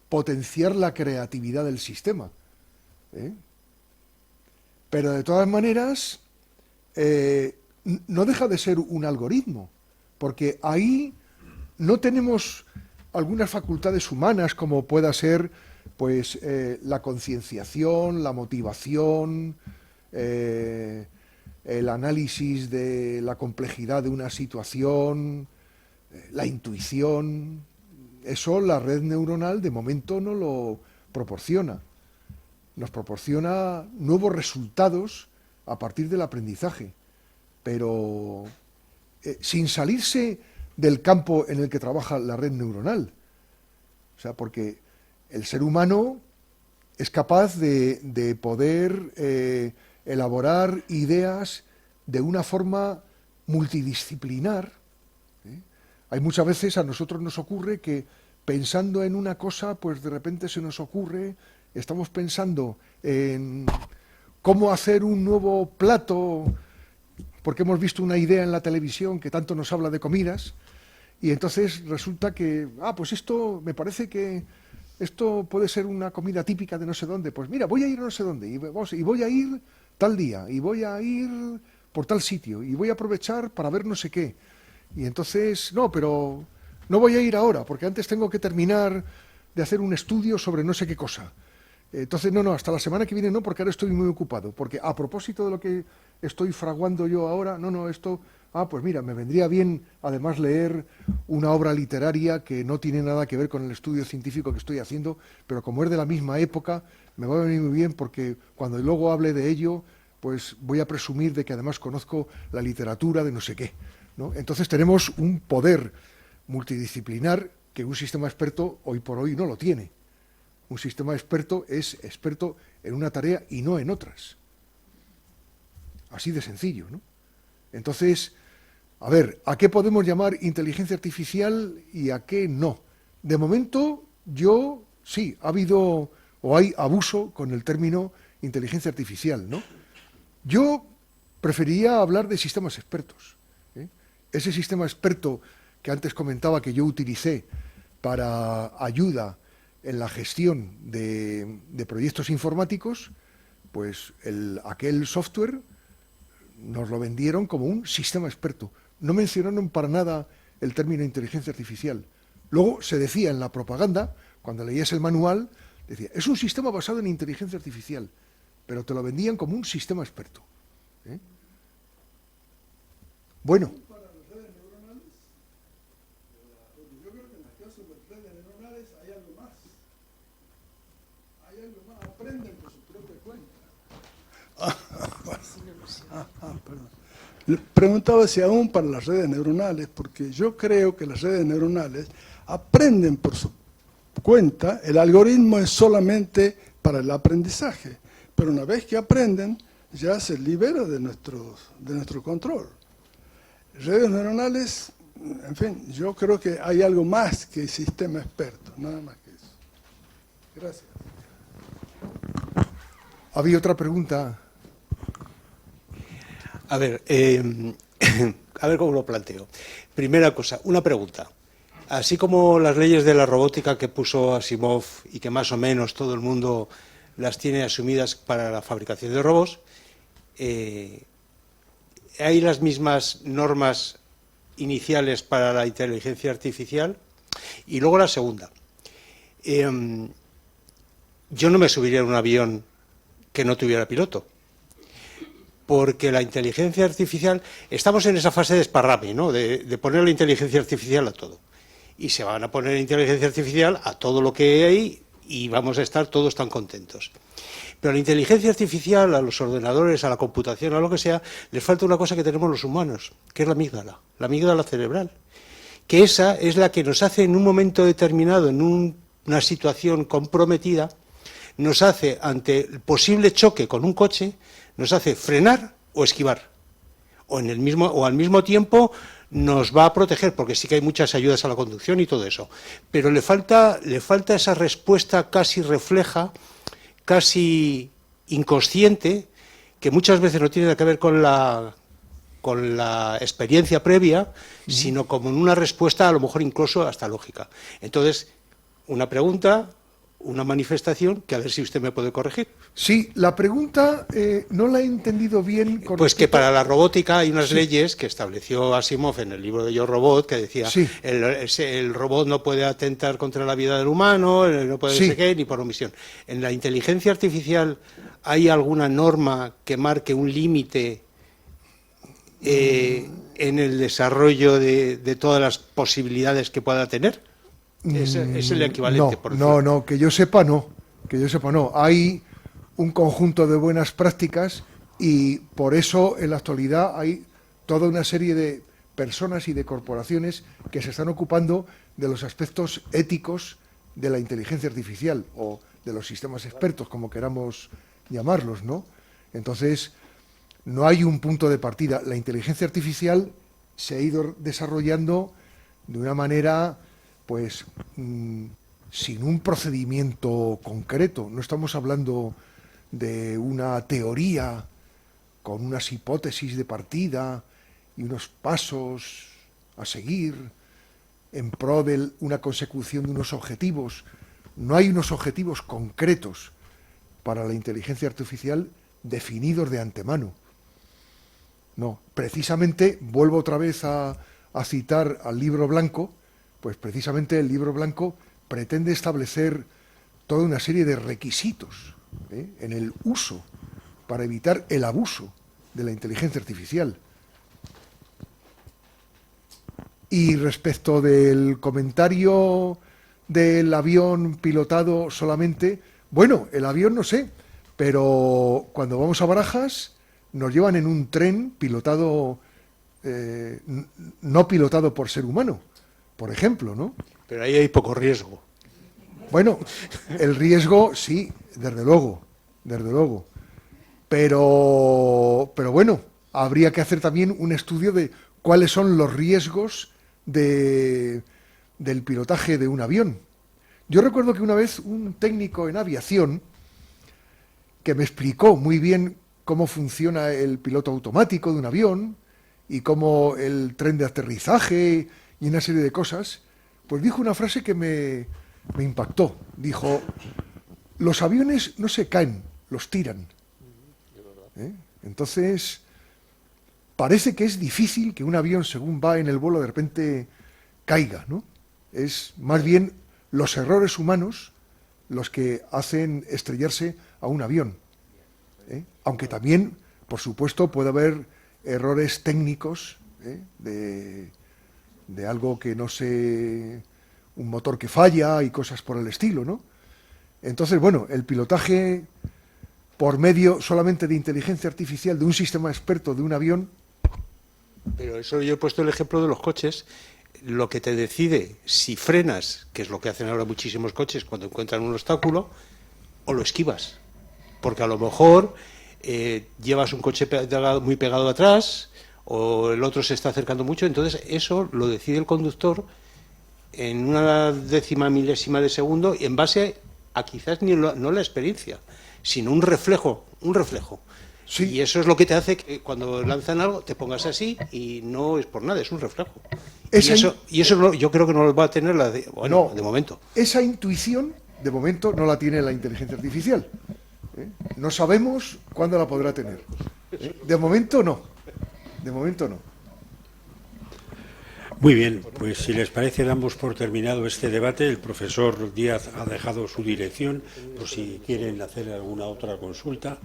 potenciar la creatividad del sistema. Pero de todas maneras, no deja de ser un algoritmo, porque ahí no tenemos algunas facultades humanas como pueda ser pues la concienciación, la motivación, el análisis de la complejidad de una situación, la intuición. Eso la red neuronal de momento no lo proporciona. Nos proporciona nuevos resultados a partir del aprendizaje, pero sin salirse del campo en el que trabaja la red neuronal. O sea, porque el ser humano es capaz de poder elaborar ideas de una forma multidisciplinar. Hay muchas veces a nosotros nos ocurre que pensando en una cosa, pues de repente se nos ocurre, estamos pensando en cómo hacer un nuevo plato, porque hemos visto una idea en la televisión que tanto nos habla de comidas, y entonces resulta que, pues esto, me parece que esto puede ser una comida típica de no sé dónde. Pues mira, voy a ir a no sé dónde, y voy a ir tal día, y voy a ir por tal sitio, y voy a aprovechar para ver no sé qué. Y entonces, no, pero no voy a ir ahora, porque antes tengo que terminar de hacer un estudio sobre no sé qué cosa. Entonces, no, hasta la semana que viene no, porque ahora estoy muy ocupado. Porque a propósito de lo que estoy fraguando yo ahora, esto, pues mira, me vendría bien además leer una obra literaria que no tiene nada que ver con el estudio científico que estoy haciendo, pero como es de la misma época, me va a venir muy bien porque cuando luego hable de ello, pues voy a presumir de que además conozco la literatura de no sé qué, ¿no? Entonces tenemos un poder multidisciplinar que un sistema experto hoy por hoy no lo tiene. Un sistema experto es experto en una tarea y no en otras. Así de sencillo, ¿no? Entonces, a ver, ¿a qué podemos llamar inteligencia artificial y a qué no? De momento, sí, ha habido o hay abuso con el término inteligencia artificial, ¿no? Yo preferiría hablar de sistemas expertos. Ese sistema experto que antes comentaba que yo utilicé para ayuda en la gestión de proyectos informáticos, pues aquel software nos lo vendieron como un sistema experto. No mencionaron para nada el término inteligencia artificial. Luego se decía en la propaganda, cuando leías el manual, decía, es un sistema basado en inteligencia artificial, pero te lo vendían como un sistema experto. Bueno. Para las redes neuronales, yo creo que en el caso de las redes neuronales hay algo más. Aprenden por su propia cuenta. Perdón. Le preguntaba si aún para las redes neuronales, porque yo creo que las redes neuronales aprenden por su cuenta, el algoritmo es solamente para el aprendizaje, pero una vez que aprenden, ya se libera de nuestro control. Redes neuronales, en fin, yo creo que hay algo más que sistema experto, nada más que eso. Gracias. Había otra pregunta. A ver cómo lo planteo. Primera cosa, una pregunta. Así como las leyes de la robótica que puso Asimov y que más o menos todo el mundo las tiene asumidas para la fabricación de robots, ¿hay las mismas normas iniciales para la inteligencia artificial? Y luego la segunda. Yo no me subiría en un avión que no tuviera piloto, porque la inteligencia artificial, estamos en esa fase de esparrame, ¿no? De poner la inteligencia artificial a todo. y se van a poner inteligencia artificial a todo lo que hay y vamos a estar todos tan contentos. Pero a la inteligencia artificial, a los ordenadores, a la computación, a lo que sea, les falta una cosa que tenemos los humanos, que es la amígdala cerebral, que esa es la que nos hace en un momento determinado, en una situación comprometida, nos hace, ante el posible choque con un coche, nos hace frenar o esquivar. O al mismo tiempo nos va a proteger, porque sí que hay muchas ayudas a la conducción y todo eso. Pero le falta esa respuesta casi refleja, casi inconsciente, que muchas veces no tiene que ver con la experiencia previa, sino como una respuesta a lo mejor incluso hasta lógica. Entonces, una pregunta, una manifestación, que a ver si usted me puede corregir. Sí, la pregunta no la he entendido bien. Pues que para la robótica hay unas leyes que estableció Asimov en el libro de Yo Robot, que decía el robot no puede atentar contra la vida del humano, no puede ser qué, ni por omisión. ¿En la inteligencia artificial hay alguna norma que marque un límite en el desarrollo de todas las posibilidades que pueda tener? Es el equivalente, por decirlo. No, que yo sepa no. Hay un conjunto de buenas prácticas y por eso en la actualidad hay toda una serie de personas y de corporaciones que se están ocupando de los aspectos éticos de la inteligencia artificial o de los sistemas expertos, como queramos llamarlos, ¿no? Entonces, no hay un punto de partida. La inteligencia artificial se ha ido desarrollando de una manera, pues, sin un procedimiento concreto. No estamos hablando de una teoría con unas hipótesis de partida y unos pasos a seguir en pro de una consecución de unos objetivos. No hay unos objetivos concretos para la inteligencia artificial definidos de antemano. No, precisamente, vuelvo otra vez a citar al Libro Blanco, pues precisamente el Libro Blanco pretende establecer toda una serie de requisitos en el uso para evitar el abuso de la inteligencia artificial. Y respecto del comentario del avión pilotado solamente, bueno, el avión no sé, pero cuando vamos a Barajas nos llevan en un tren pilotado, no pilotado por ser humano, por ejemplo, ¿no? Pero ahí hay poco riesgo. Bueno, el riesgo sí, desde luego. Pero bueno, habría que hacer también un estudio de cuáles son los riesgos del pilotaje de un avión. Yo recuerdo que una vez un técnico en aviación que me explicó muy bien cómo funciona el piloto automático de un avión y cómo el tren de aterrizaje y una serie de cosas, pues dijo una frase que me impactó. Dijo, los aviones no se caen, los tiran. Entonces, parece que es difícil que un avión, según va en el vuelo, de repente caiga, ¿no? Es más bien los errores humanos los que hacen estrellarse a un avión. Aunque también, por supuesto, puede haber errores técnicos de algo que no sé, un motor que falla y cosas por el estilo, ¿no? Entonces, bueno, el pilotaje por medio solamente de inteligencia artificial de un sistema experto de un avión. Pero eso yo he puesto el ejemplo de los coches. Lo que te decide si frenas, que es lo que hacen ahora muchísimos coches cuando encuentran un obstáculo, o lo esquivas. Porque a lo mejor llevas un coche muy pegado atrás o el otro se está acercando mucho, entonces eso lo decide el conductor en una décima milésima de segundo y en base a quizás no la experiencia, sino un reflejo. Sí. Y eso es lo que te hace que cuando lanzan algo te pongas así y no es por nada, es un reflejo. Y eso yo creo que no lo va a tener de momento. Esa intuición, de momento, no la tiene la inteligencia artificial. No sabemos cuándo la podrá tener. De momento no. Muy bien, pues si les parece damos por terminado este debate. El profesor Díaz ha dejado su dirección por si quieren hacer alguna otra consulta.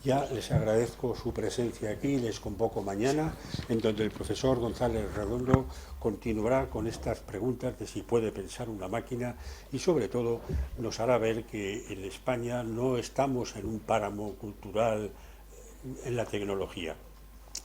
Ya les agradezco su presencia aquí, les convoco mañana, en donde el profesor González Redondo continuará con estas preguntas de si puede pensar una máquina y sobre todo nos hará ver que en España no estamos en un páramo cultural en la tecnología.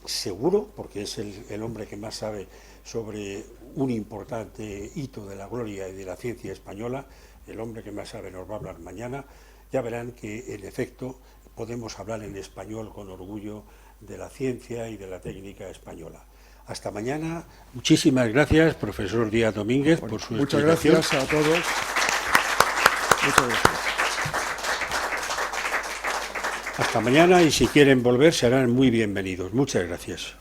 Seguro, porque es el hombre que más sabe sobre un importante hito de la gloria y de la ciencia española, el hombre que más sabe nos va a hablar mañana. Ya verán que, en efecto, podemos hablar en español con orgullo de la ciencia y de la técnica española. Hasta mañana. Muchísimas gracias, profesor Díaz Domínguez, por su Muchas explicación. gracias a todos. Muchas gracias. Hasta mañana y si quieren volver serán muy bienvenidos. Muchas gracias.